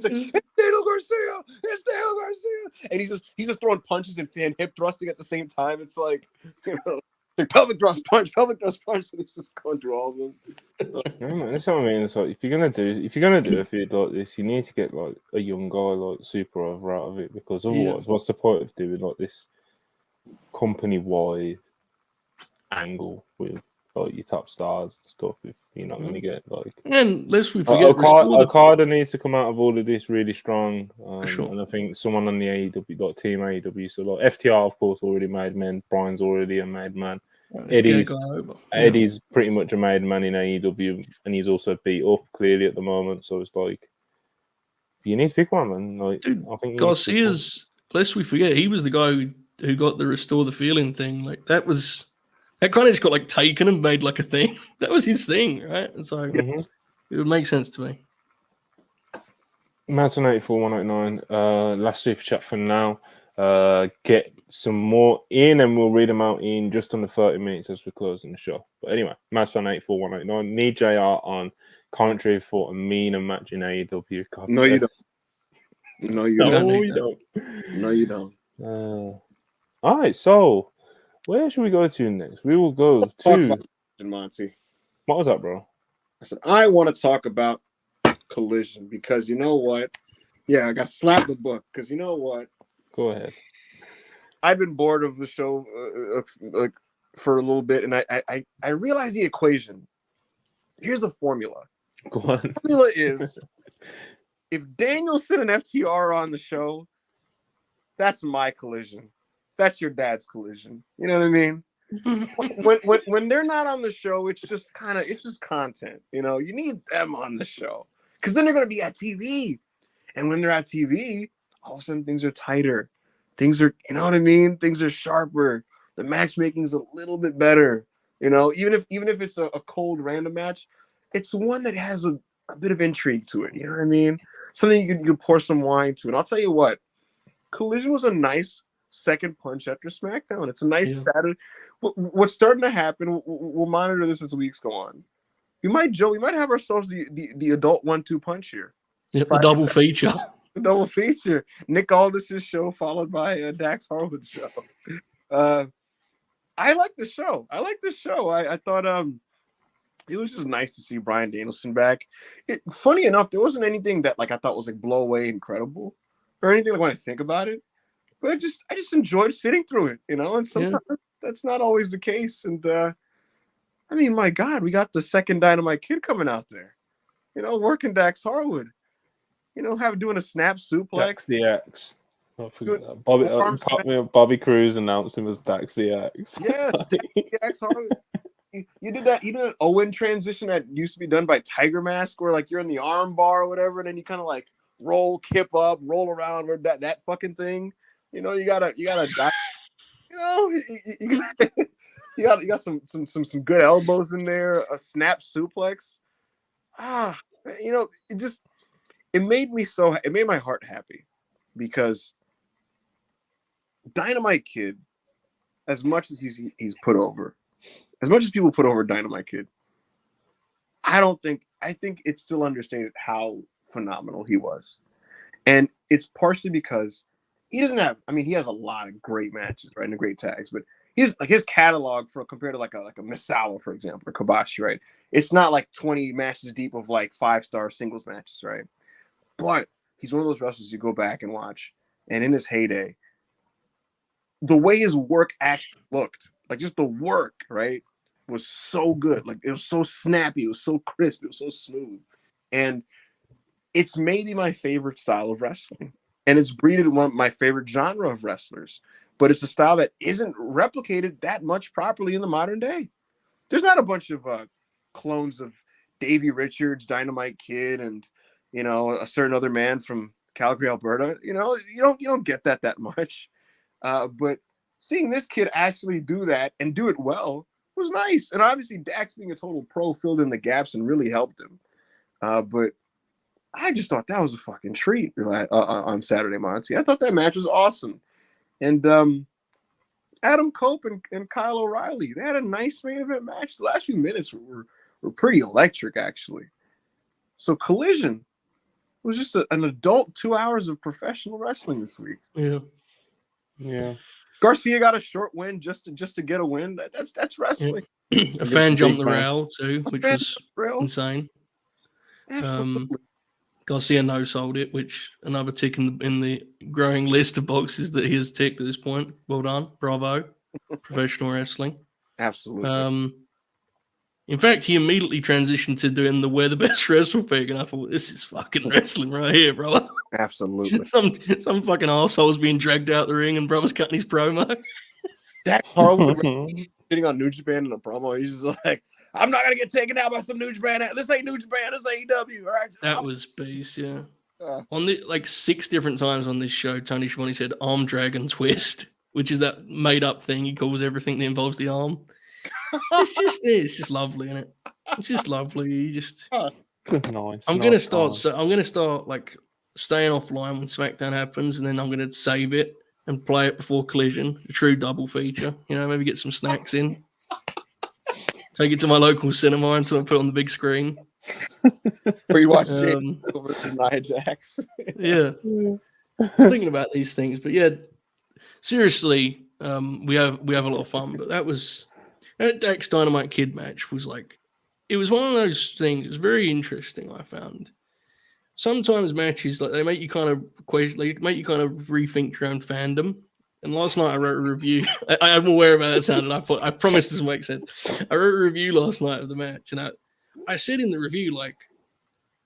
like it's Daniel Garcia, it's Daniel Garcia, and he's just throwing punches and hip thrusting at the same time. It's like, you know, like pelvic thrust punch, and it's just going through all of them. Yeah, man, that's what I mean. It's like if you're gonna do a feud like this, you need to get like a young guy like super over out of it, because otherwise, what's the point of doing like this company wide angle with like your top stars and stuff if you're not gonna get like. And lest we forget, Okada needs to come out of all of this really strong, sure. and I think someone on the AEW, like Team AEW, so like FTR, of course, already made man. Brian's already a made man. Eddie's pretty much a made man in AEW, and he's also beat up clearly at the moment. So it's like you need to pick one, man. Like, dude, I think Garcia's. Lest we forget, he was the guy who got the restore the feeling thing. Like that kind of just got like taken and made like a thing. That was his thing, right? And so it would make sense to me. Madsen 84-189. Last super chat for now. Get some more in, and we'll read them out in just under 30 minutes as we're closing the show. But anyway, Madsen 84-189. Need JR on commentary for a meaner match in AEW. God no, you don't. No, you don't. No, you don't. All right, so where should we go to next? We will go to Monty. What was that, bro? I said I want to talk about Collision because you know what? Yeah, I got slapped the book because you know what? Go ahead. I've been bored of the show like for a little bit, and I realized the equation. Here's the formula. Go on. The formula is if Danielson and FTR are on the show, that's my Collision. That's your dad's Collision. You know what I mean? when they're not on the show, it's just content. You know, you need them on the show because then they're gonna be at TV, and when they're at TV, all of a sudden things are tighter. Things are, you know what I mean? Things are sharper. The matchmaking is a little bit better. You know, even if it's a cold random match, it's one that has a bit of intrigue to it. You know what I mean? Something you can pour some wine to. And I'll tell you what, Collision was a nice second punch after SmackDown. It's a nice Saturday. What's starting to happen? We'll monitor this as the weeks go on. We might have ourselves the adult 1-2 punch here. Yep, the double feature. The double feature. Nick Aldis' show followed by Dax Harwood's show. I like the show. I thought it was just nice to see Bryan Danielson back. Funny enough, there wasn't anything that like I thought was like blow away incredible or anything like when I think about it. But I just enjoyed sitting through it, you know, and sometimes that's not always the case. And I mean, my God, we got the second Dynamite Kid coming out there, you know, working Dax Harwood, you know, doing a snap suplex. Dax the X. I forget that. Bobby Cruz announced him as Dax the X. Yes, Dax Harwood. You did that. You did an Owen transition that used to be done by Tiger Mask, where like you're in the arm bar or whatever, and then you kind of like kip up, roll around, or that fucking thing. You know, you gotta, you know, you got some good elbows in there, a snap suplex. You know, it made my heart happy because Dynamite Kid, as much as he's put over, as much as people put over Dynamite Kid, I think it's still understated how phenomenal he was. And it's partially because he doesn't have, I mean, he has a lot of great matches, right? And great tags, but his catalog compared to like a Misawa, for example, or Kobashi, right? It's not like 20 matches deep of like 5-star singles matches, right? But he's one of those wrestlers you go back and watch. And in his heyday, the way his work actually looked, like just the work, right, was so good. Like it was so snappy, it was so crisp, it was so smooth. And it's maybe my favorite style of wrestling, and it's breeded one of my favorite genre of wrestlers. But it's a style that isn't replicated that much properly in the modern day. There's not a bunch of clones of Davey Richards, Dynamite Kid, and a certain other man from Calgary, Alberta. You don't get that much. But seeing this kid actually do that and do it well was nice. And obviously Dax being a total pro filled in the gaps and really helped him. But I just thought that was a fucking treat on Saturday, Monty. I thought that match was awesome. And Adam Cope and Kyle O'Reilly, they had a nice main event match. The last few minutes were pretty electric, actually. So Collision was just an adult 2 hours of professional wrestling this week. Yeah. Garcia got a short win just to get a win. That's wrestling. Yeah. A fan jumped the rail too, which was insane. Absolutely. Garcia no-sold it, which another tick in the growing list of boxes that he has ticked at this point. Well done, bravo, professional wrestling. Absolutely. In fact, he immediately transitioned to doing the "We're the best wrestle" pick, and I thought, this is fucking wrestling right here, brother. Absolutely. some fucking asshole's being dragged out the ring, and brother's cutting his promo. Dax Harwood sitting on New Japan in a promo. He's just like, I'm not gonna get taken out by some New Japan. This ain't New Japan. This AEW. All right. That was beast, yeah. On the 6 different times on this show, Tony Schiavone said arm drag and twist, which is that made up thing he calls everything that involves the arm. It's just lovely, isn't it? It's just lovely. You just nice. I'm gonna start like staying offline when Smackdown happens, and then I'm gonna save it and play it before Collision, a true double feature. Maybe get some snacks in. Take it to my local cinema until I put it on the big screen. Or you watch James versus Nia Jax. Yeah. I'm thinking about these things, but yeah, seriously, we have a lot of fun. But that Dax Dynamite Kid match was like, it was one of those things. It was very interesting. I found sometimes matches like they make you kind of rethink your own fandom. And last night I wrote a review. I'm aware of how that sounded. I promise this will make sense. I wrote a review last night of the match, and I said in the review, like,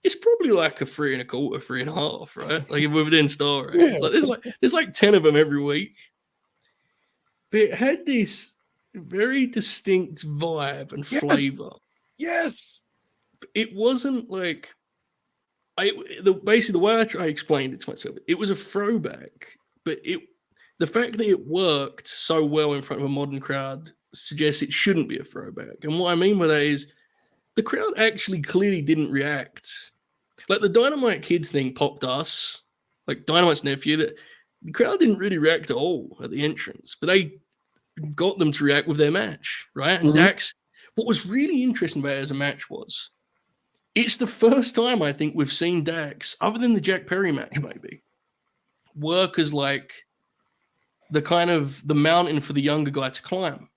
it's probably like a 3 1/4, 3 1/2, right? Like if we're within star ratings. Like there's like 10 of them every week. But it had this very distinct vibe and flavor. Yes. It wasn't like basically the way I explained it to myself, it was a throwback, but the fact that it worked so well in front of a modern crowd suggests it shouldn't be a throwback. And what I mean by that is the crowd actually clearly didn't react. Like the Dynamite Kids thing popped us, like Dynamite's nephew, that the crowd didn't really react at all at the entrance, but they got them to react with their match, right? And Dax, what was really interesting about it as a match was, it's the first time I think we've seen Dax, other than the Jack Perry match maybe, work as like the kind of the mountain for the younger guy to climb.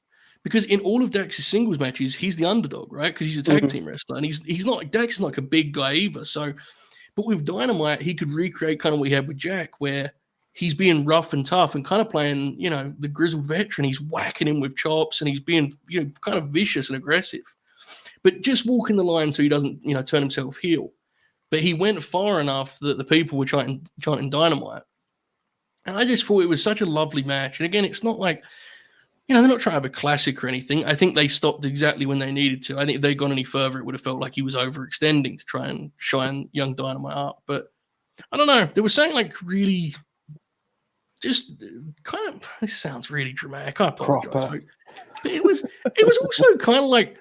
Because in all of Dax's singles matches, he's the underdog, right? Because he's a tag team wrestler, and he's not like Dax is not like a big guy either. So, but with Dynamite, he could recreate kind of what he had with Jack, where he's being rough and tough and kind of playing, the grizzled veteran. He's whacking him with chops, and he's being, kind of vicious and aggressive, but just walking the line so he doesn't, turn himself heel. But he went far enough that the people were chanting Dynamite, and I just thought it was such a lovely match. And again, it's not like, they're not trying to have a classic or anything. I think they stopped exactly when they needed to. I think if they'd gone any further, it would have felt like he was overextending to try and shine young Dynamite up. But I don't know. They were saying like really just kind of, this sounds really dramatic. I apologize. But it was also kind of like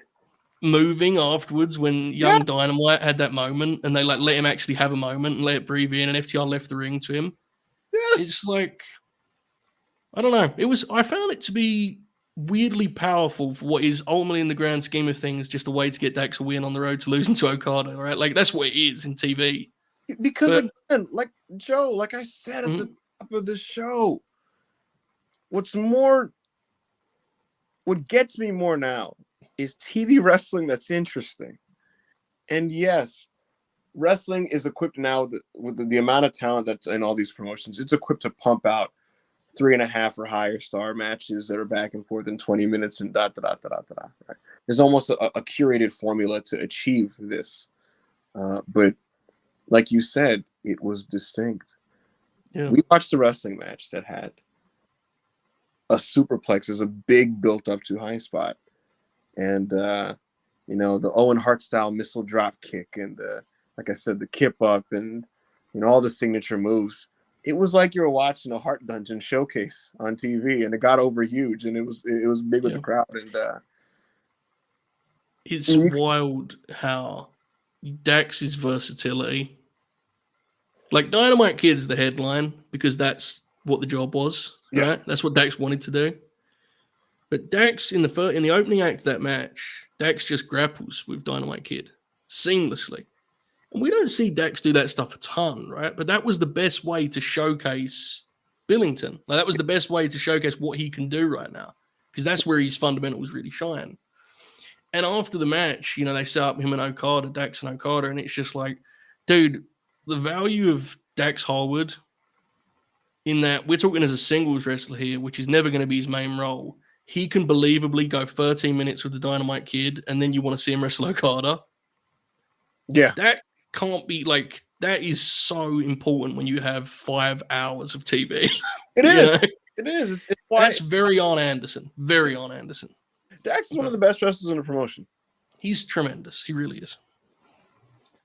moving afterwards when young Dynamite had that moment and they like let him actually have a moment and let it breathe in, and FTR left the ring to him. Yes. It's like, I don't know. I found it to be weirdly powerful for what is ultimately in the grand scheme of things just a way to get Dax a win on the road to losing to Okada, right? Like that's what it is in TV. Because again, like Joe, like I said at the top of the show, what gets me more now is TV wrestling that's interesting. And yes, wrestling is equipped now with the amount of talent that's in all these promotions. It's equipped to pump out 3.5 or higher star matches that are back and forth in 20 minutes and Right? There's almost a curated formula to achieve this. But like you said, it was distinct. Yeah. We watched a wrestling match that had a superplex as a big built up to high spot, and you know, the Owen Hart style missile drop kick, and like I said, the kip up, and you know, all the signature moves. It was like you were watching a Heart Dungeon showcase on TV, and it got over huge, and it was big with the crowd, and it's wild how Dax's versatility. Like Dynamite Kid's the headline because that's what the job was, right? That's what Dax wanted to do. But Dax in the opening act of that match, Dax just grapples with Dynamite Kid seamlessly. And we don't see Dax do that stuff a ton, right? But that was the best way to showcase Billington. Like that was the best way to showcase what he can do right now, because that's where his fundamentals really shine. And after the match, you know, they set up him and Okada, Dax and Okada, and it's just like, dude, the value of Dax Harwood in that we're talking as a singles wrestler here, which is never going to be his main role. He can believably go 13 minutes with the Dynamite Kid, and then you want to see him wrestle Okada. Yeah. That can't be like, that is so important when you have 5 hours of TV. It is. Know? It is. It's That's very on Anderson. Very on Anderson. Dax is one of the best wrestlers in the promotion. He's tremendous. He really is.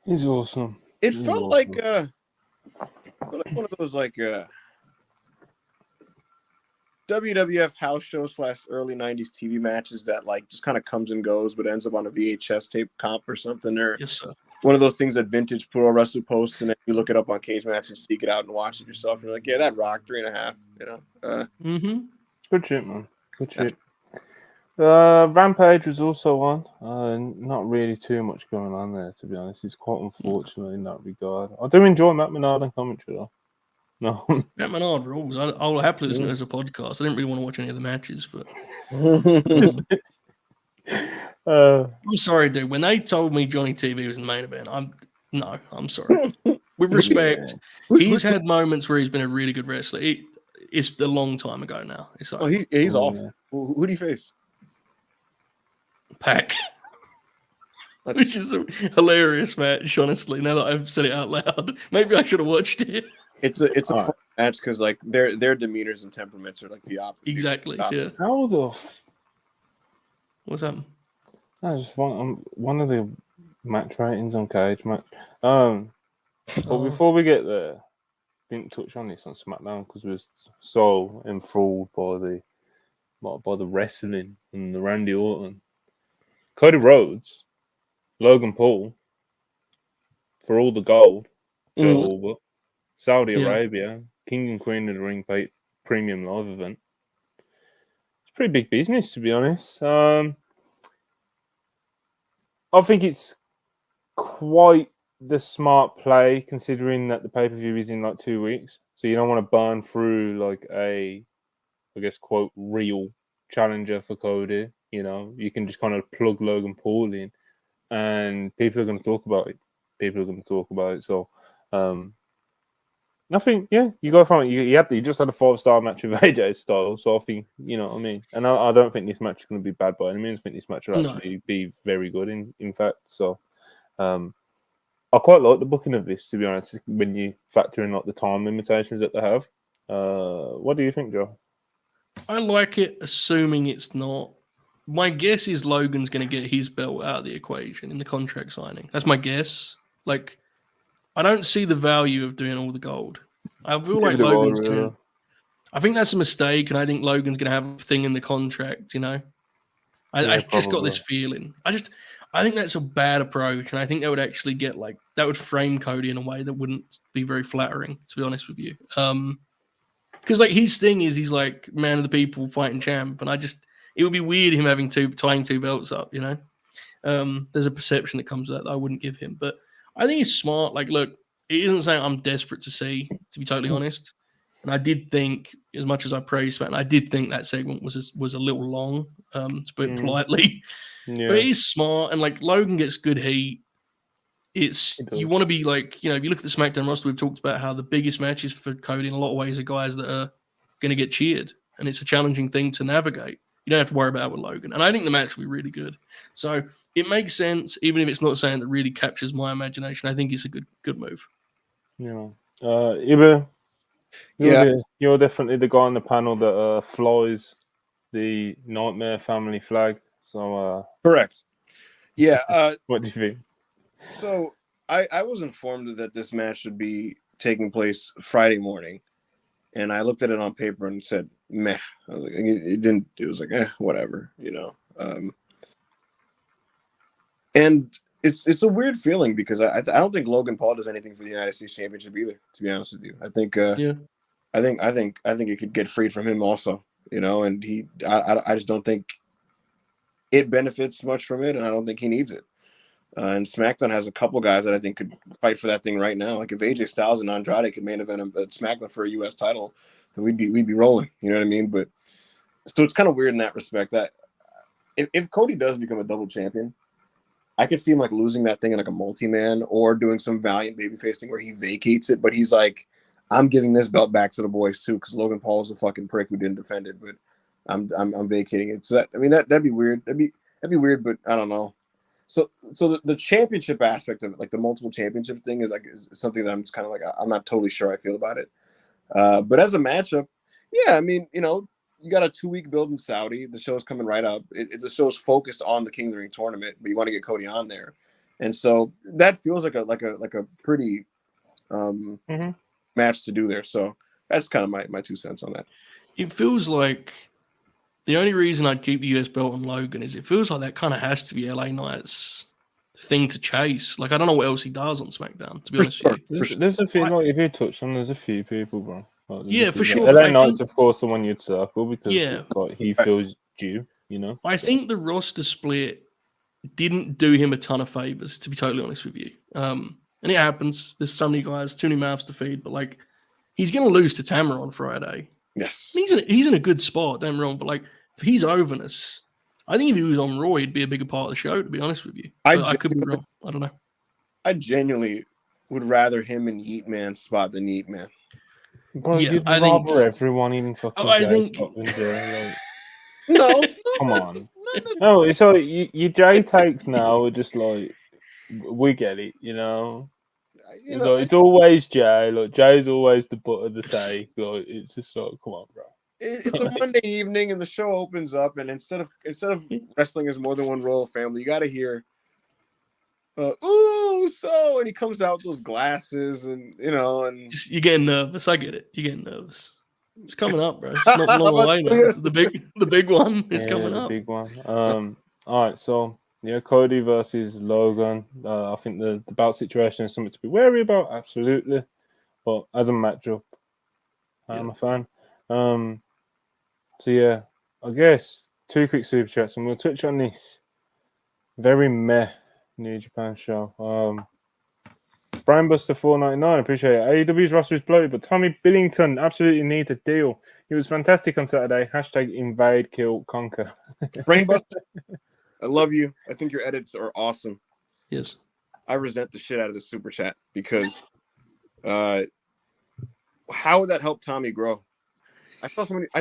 He's awesome. It felt like one of those like WWF house show / early 90s TV matches that like just kind of comes and goes but ends up on a VHS tape comp or something, or yes, sir. One of those things that Vintage Pro Wrestler posts and then you look it up on Cage Match and seek it out and watch it yourself. And you're like, yeah, that rocked 3.5, you know. Good shit, man. Good shit. Rampage was also on. Not really too much going on there, to be honest. It's quite unfortunate in that regard. I do enjoy Matt Menard and commentary, though. No, Matt Menard rules. I'll happily listen to it as a podcast. I didn't really want to watch any of the matches, but I'm sorry, dude. When they told me Johnny TV was in the main event, I'm sorry. With respect, he's had moments where he's been a really good wrestler. It's a long time ago now. It's like, he's off. Yeah. Who do you face? Pac. Which is a hilarious match, honestly, now that I've said it out loud. Maybe I should have watched it. It's a fun match because like their demeanors and temperaments are like the opposite. Exactly. Yeah. How the what's happening? I just want one of the match ratings on Cage Match. But before we get there, didn't touch on this on SmackDown because we were so enthralled by the wrestling and the Randy Orton, Cody Rhodes, Logan Paul for all the gold, Saudi Arabia, King and Queen of the Ring premium live event. It's pretty big business, to be honest. I think it's quite the smart play, considering that the pay-per-view is in like 2 weeks. So you don't want to burn through like a, I guess, quote, real challenger for Cody. You know, you can just kind of plug Logan Paul in and people are going to talk about it. So, I think, you go from it. You just had a 5-star match with AJ Styles. So I think, you know what I mean? And I don't think this match is going to be bad by any means. I think this match will actually be very good, in fact. So, I quite like the booking of this, to be honest, when you factor in like the time limitations that they have. What do you think, Joe? I like it, assuming it's not. My guess is Logan's going to get his belt out of the equation in the contract signing. That's my guess. Like, I don't see the value of doing all the gold. I feel like Logan's going to... I think that's a mistake, and I think Logan's going to have a thing in the contract, you know? I've just got this feeling. I think that's a bad approach, and I think that would actually that would frame Cody in a way that wouldn't be very flattering, to be honest with you. Because like his thing is he's like man of the people fighting champ, and it would be weird him tying 2 belts up, you know? There's a perception that comes with that I wouldn't give him, but I think he's smart. Like, look, it isn't something I'm desperate to see, to be totally honest. And I did think, as much as I praised that, I did think that segment was a little long, to put it politely. Yeah. But he's smart, and like Logan gets good heat. You want to be like, you know, if you look at the SmackDown roster, we've talked about how the biggest matches for Cody in a lot of ways are guys that are going to get cheered, and it's a challenging thing to navigate. You don't have to worry about it with Logan. And I think the match will be really good. So it makes sense, even if it's not something that really captures my imagination. I think it's a good move. You know, Iba, Yeah. you're definitely the guy on the panel that flies the Nightmare family flag. So, Correct. Yeah. what do you think? So I was informed that this match should be taking place Friday morning, and I looked at it on paper and said, "Meh." I was like, it didn't. It was like, whatever, you know. And it's a weird feeling because I don't think Logan Paul does anything for the United States Championship either. To be honest with you, I think Yeah. I think it could get freed from him also. You know, and I just don't think it benefits much from it, and I don't think he needs it. And SmackDown has a couple guys that I think could fight for that thing right now. Like if AJ Styles and Andrade could main event at SmackDown for a U.S. title, then we'd be rolling. You know what I mean? But so it's kind of weird in that respect. That if Cody does become a double champion, I could see him like losing that thing in like a multi-man or doing some valiant babyface thing where he vacates it. But he's like, I'm giving this belt back to the boys too because Logan Paul is a fucking prick who didn't defend it. But I'm vacating it. So that'd be weird. That'd be weird. But I don't know. So the championship aspect of it, like the multiple championship thing, is something that I'm just kind of like I'm not totally sure I feel about it. But as a matchup, yeah, I mean, you know, you got a 2-week build in Saudi. The show's coming right up. The show's focused on the King of the Ring tournament, but you want to get Cody on there, and so that feels like a pretty match to do there. So that's kind of my 2 cents on that. It feels like the only reason I'd keep the US belt on Logan is it feels like that kind of has to be LA Knight's thing to chase. Like, I don't know what else he does on SmackDown, to be honest with you. There's a few, like, if you touched on, there's a few people, bro. Like, Yeah, for sure. LA Knight's, of course, the one you'd circle because like, he feels due, you know? I think the roster split didn't do him a ton of favors, to be totally honest with you. And it happens. There's so many guys, too many mouths to feed, but like, he's going to lose to Tamara on Friday. Yes. He's in a good spot, don't get me wrong, but like, for his overness, I think if he was on Raw, he'd be a bigger part of the show, to be honest with you. I could be wrong. I don't know. I genuinely would rather him and Yeet Man spot than Yeet Man. Bro, you'd rather everyone even fucking No. Come on. No, it's like your J takes now are just like, we get it, you know? It's always Jay. Like, Jay's always the butt of the take. Like, it's just like, come on, bro. It's a Monday evening and the show opens up, and instead of wrestling as more than one royal family, you got to hear, ooh, so, and he comes out with those glasses, and you know, and you're getting nervous. I get it. You're getting nervous. It's coming up, bro. It's not long away now. The big one is coming up. The big one. All right, so yeah, Cody versus Logan. I think the bout situation is something to be wary about, absolutely. But as a matchup, I'm a fan. So yeah, I guess 2 quick super chats, and we'll touch on this very meh New Japan show. Brainbuster 499, appreciate it. AEW's roster is bloated, but Tommy Billington absolutely needs a deal. He was fantastic on Saturday. # invade, kill, conquer. Brainbuster, I love you. I think your edits are awesome. Yes. I resent the shit out of this super chat because how would that help Tommy grow? I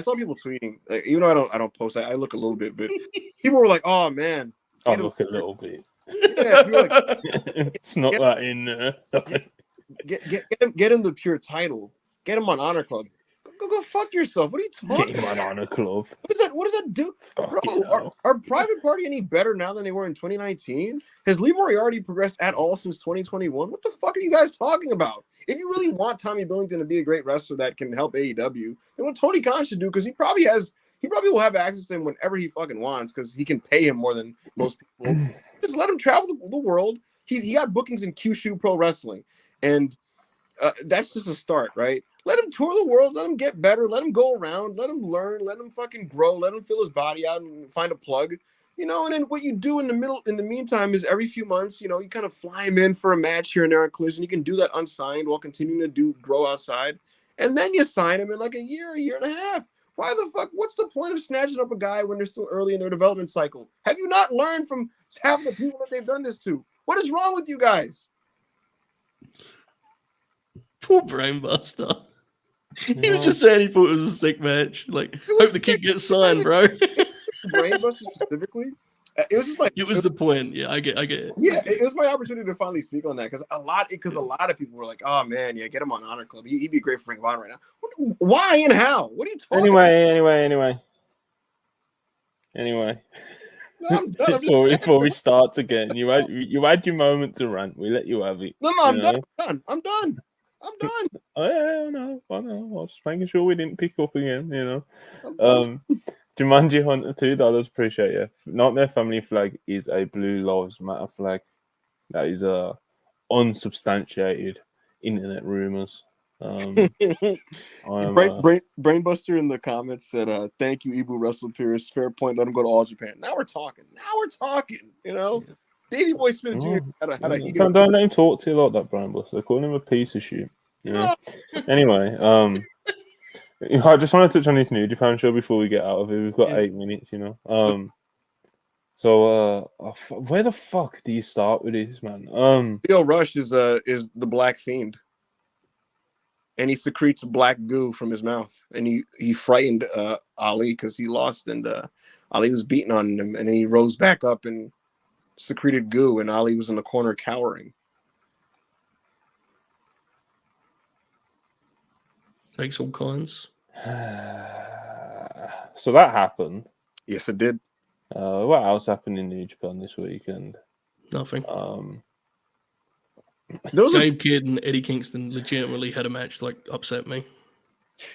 saw people tweeting, like, even though I don't post, I look a little bit, but people were like, "Oh man, I look a little bit." Yeah, like, it's not that in there. Get him the pure title. Get him on Honor Club. Go fuck yourself. What are you talking about? Get him on Honor Club. What does that do? Bro, are Private Party any better now than they were in 2019? Has Lee Moriarty progressed at all since 2021? What the fuck are you guys talking about? If you really want Tommy Billington to be a great wrestler that can help AEW, then what Tony Khan should do, because he probably will have access to him whenever he fucking wants, because he can pay him more than most people. Just let him travel the world. He got bookings in Kyushu Pro Wrestling, and that's just a start, right? Let him tour the world. Let him get better. Let him go around. Let him learn. Let him fucking grow. Let him fill his body out and find a plug, you know. And then what you do in the meantime, is every few months, you know, you kind of fly him in for a match here and there on Collision. You can do that unsigned while continuing to grow outside, and then you sign him in like a year and a half. Why the fuck? What's the point of snatching up a guy when they're still early in their development cycle? Have you not learned from half the people that they've done this to? What is wrong with you guys? Poor Brainbuster. He was just saying he thought it was a sick match. Like, hope the kid gets signed, bro. Brainbuster specifically, It was just like It was the point. Yeah, I get it. Yeah, it was my opportunity to finally speak on that because a lot of people were like, "Oh man, yeah, get him on Honor Club. He'd be great for Ring of Honor right now." Why and how? What are you talking? Anyway. No, I'm done. Before we start again, you had your moment to rant. We let you have it. No, I'm done. I'm done. I know. I was just making sure we didn't pick up again. Jumanji Hunter $2. Appreciate you. Nightmare Family flag is a Blue Lives Matter flag. That is unsubstantiated internet rumors. Brainbuster in the comments said, "Thank you, Ibu Russell Pierce. Fair point. Let him go to All Japan." Now we're talking. You know, Davey Boy Smith Jr. had a don't let him talk to you like that, Brainbuster. Call him a piece of shit. You know. Anyway, I just want to touch on this New Japan show before we get out of it. We've got 8 minutes, you know. So where the fuck do you start with this, man? Leo Rush is the Black Fiend, and he secretes black goo from his mouth, and he frightened Ali because he lost, and Ali was beating on him, and then he rose back up and secreted goo, and Ali was in the corner cowering. Takes all kinds. So that happened. Yes, it did. What else happened in New Japan this weekend? Nothing. Those Gabe Kidd and Eddie Kingston legitimately had a match like upset me.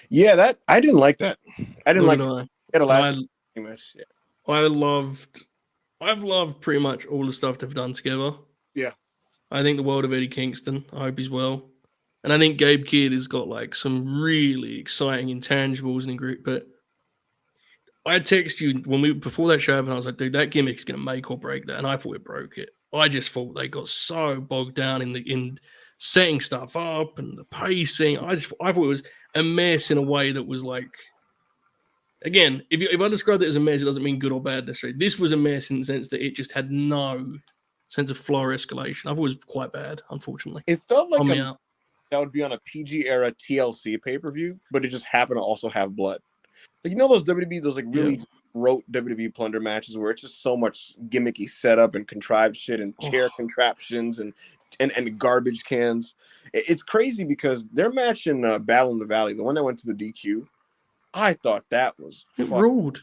Yeah, that I didn't like that. I didn't like it. Match. Yeah. I've loved pretty much all the stuff they've done together. Yeah. I think the world of Eddie Kingston. I hope he's well. And I think Gabe Kidd has got like some really exciting intangibles in the group. But I texted you before that show happened, I was like, dude, that gimmick's gonna make or break that. And I thought it broke it. I just thought they got so bogged down in setting stuff up and the pacing. I thought it was a mess in a way that was like, again, if I describe it as a mess, it doesn't mean good or bad necessarily. This was a mess in the sense that it just had no sense of flow or escalation. I thought it was quite bad, unfortunately. It felt like that would be on a PG era TLC pay-per-view, but it just happened to also have blood. Like, you know those WWE, those like really rote WWE plunder matches where it's just so much gimmicky setup and contrived shit and chair contraptions and garbage cans. It's crazy because their match in Battle in the Valley, the one that went to the DQ, I thought that was ruled.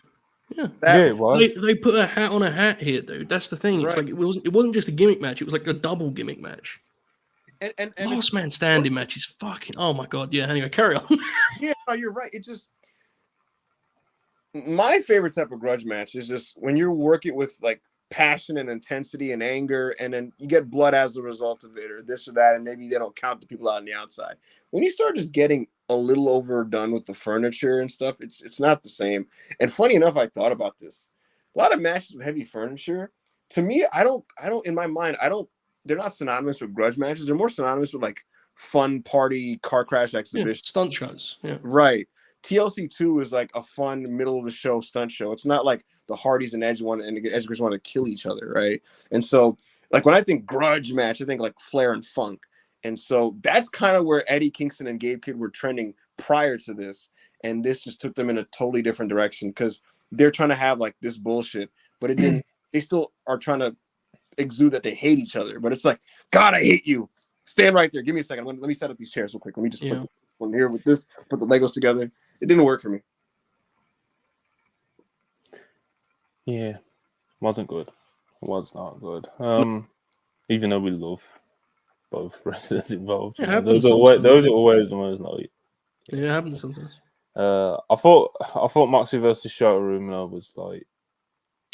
Yeah, it was. They put a hat on a hat here, dude. That's the thing. It's like it wasn't just a gimmick match. It was like a double gimmick match. And last man standing match is fucking. Oh my god. Yeah. Anyway, carry on. Yeah, no, you're right. It just. My favorite type of grudge match is just when you're working with like passion and intensity and anger, and then you get blood as a result of it, or this or that, and maybe they don't count the people out on the outside. When you start just getting a little overdone with the furniture and stuff, it's not the same. And funny enough, I thought about this. A lot of matches with heavy furniture, to me, I don't in my mind, they're not synonymous with grudge matches. They're more synonymous with like fun party car crash exhibition, stunt shows. Yeah, right. TLC 2 is like a fun middle of the show stunt show. It's not like the Hardys and Edge want to kill each other, right? And so, like when I think grudge match, I think like Flair and Funk. And so that's kind of where Eddie Kingston and Gabe Kidd were trending prior to this, and this just took them in a totally different direction because they're trying to have like this bullshit, but it didn't. They still are trying to exude that they hate each other, but it's like, God, I hate you. Stand right there. Give me a second. Let me set up these chairs real quick. Let me just put one here with this. Put the Legos together. It didn't work for me. Yeah, wasn't good. Was not good. Even though we love both wrestlers involved, those are always the most like. Yeah, it happens sometimes. I thought Moxley versus Shota Umino was like.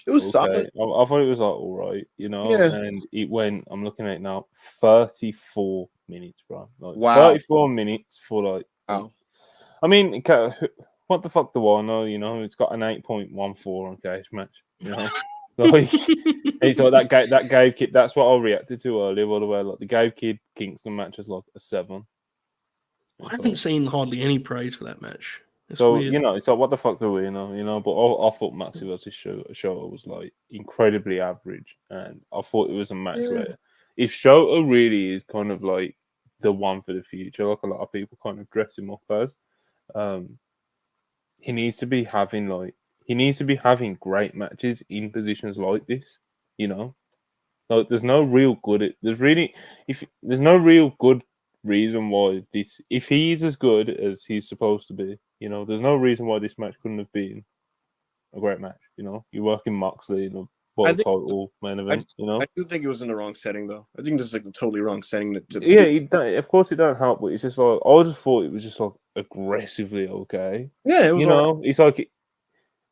It was solid. I thought it was like all right, and it went. I'm looking at it now, 34 minutes, bro. Like, wow, 34 minutes for like. Wow. I mean, what the fuck do I know? It's got an 8.14 on Cage Match. Like it's like that Gabe Kidd. That's what I reacted to earlier. By the way, like the Gabe Kidd Kingston match is like a 7. I haven't seen hardly any praise for that match. It's so weird. It's like what the fuck do we know? But I thought Maxi versus Shota was like incredibly average, and I thought it was a match where if Shota really is kind of like the one for the future, like a lot of people kind of dress him up as. He needs to be having like he needs to be having great matches in positions like this. You know, like there's no real good. There's no real good reason why this. If he's as good as he's supposed to be, you know, there's no reason why this match couldn't have been a great match. You know, you're working Moxley in a world title main event. You know, I do think it was in the wrong setting, though. I think this is like the totally wrong setting. Of course it don't help, but it's just like I just thought it was just like aggressively okay. Yeah, it was. You know, it's like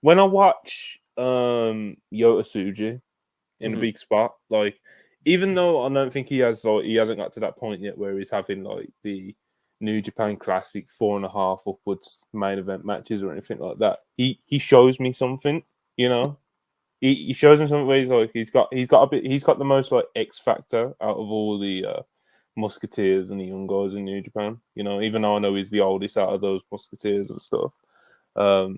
when I watch Yota Tsuji in a big spot, like even though I don't think he hasn't got to that point yet where he's having like the New Japan Classic 4.5 upwards main event matches or anything like that, he shows me something, you know. He shows me something where he's like he's got the most like X factor out of all the Musketeers and the young guys in New Japan, you know, even though I know he's the oldest out of those Musketeers and stuff. I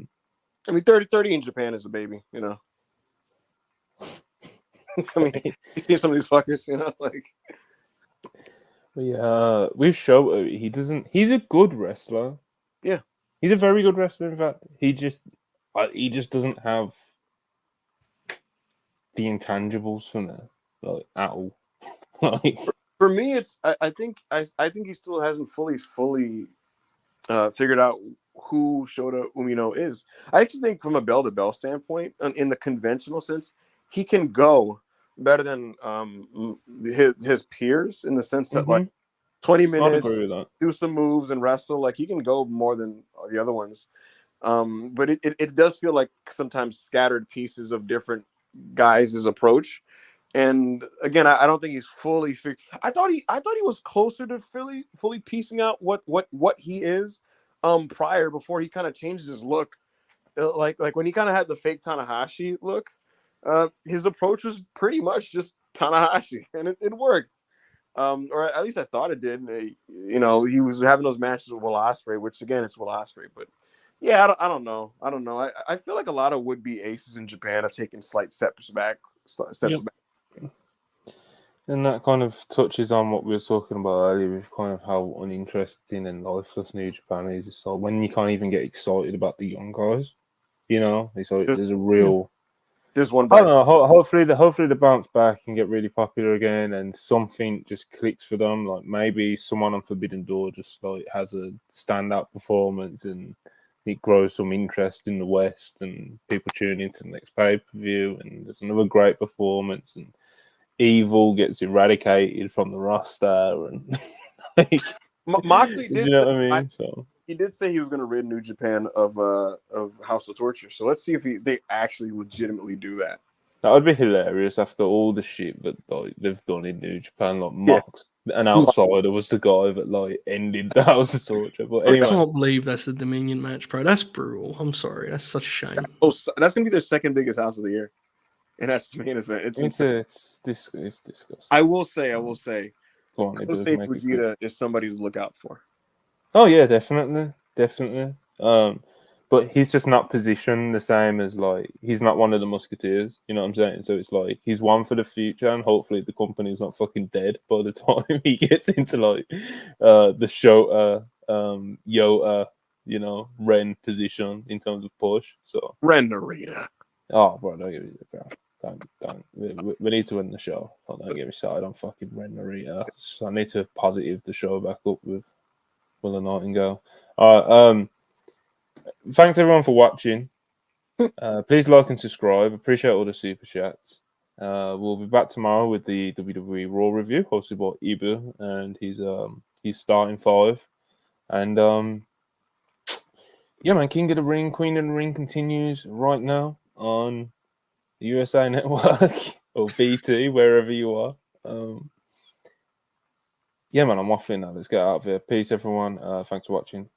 mean, 30 in Japan is a baby, you know. I mean, you see some of these fuckers, you know, like. Yeah, with Shota, he's a good wrestler. Yeah, he's a very good wrestler. In fact, he just doesn't have the intangibles for me, like at all. Like for me, it's I think he still hasn't fully figured out who Shota Umino is. I actually think from a bell-to-bell standpoint, in the conventional sense, he can go better than his peers in the sense that like 20 minutes, do some moves and wrestle. Like he can go more than the other ones. But it does feel like sometimes scattered pieces of different guys' approach. And again, I don't think he's fully figured. I thought he was closer to fully piecing out what he is prior, before he kind of changes his look. Like when he kind of had the fake Tanahashi look, his approach was pretty much just Tanahashi, and it worked. Or at least I thought it did. You know, he was having those matches with Will Ospreay, which again, it's Will Ospreay, but yeah, I don't know. I feel like a lot of would-be aces in Japan have taken slight steps back. And that kind of touches on what we were talking about earlier, with kind of how uninteresting and lifeless New Japan is. So when you can't even get excited about the young guys, you know, it's like there's a real. There's one. I don't know. Hopefully they bounce back and get really popular again, and something just clicks for them. Like maybe someone on Forbidden Door just like has a standout performance, and it grows some interest in the West, and people tune into the next pay-per-view, and there's another great performance, and Evil gets eradicated from the roster, and like, Moxley did. You know what I mean? So he did say he was going to rid New Japan of House of Torture. So let's see if they actually legitimately do that. That would be hilarious after all the shit that they've done in New Japan. Like Mox, an outsider, was the guy that like ended the House of Torture. But anyway, I can't believe that's the Dominion match, bro. That's brutal. I'm sorry. That's such a shame. That's going to be their second biggest house of the year. And that's the main event. It's disgusting. I will say. Go on, Kosei Fujita is somebody to look out for. Oh yeah, definitely. But he's just not positioned the same as like he's not one of the Musketeers. You know what I'm saying? So it's like he's one for the future, and hopefully the company's not fucking dead by the time he gets into like the Shota, Yota, you know, Ren position in terms of push. So Ren Narita. Oh, bro, don't give me the crap. Don't. We need to win the show. Don't get me started on fucking Ren Narita. So I need to positive the show back up with Will and Nightingale. All right. Thanks everyone for watching. Please like and subscribe. Appreciate all the super chats. We'll be back tomorrow with the WWE Raw review hosted by Ibu and his starting five. And yeah, man, King of the Ring, Queen of the Ring continues right now on the USA Network or BT, wherever you are. Yeah, man, I'm waffling now. Let's get out of here. Peace, everyone. Thanks for watching.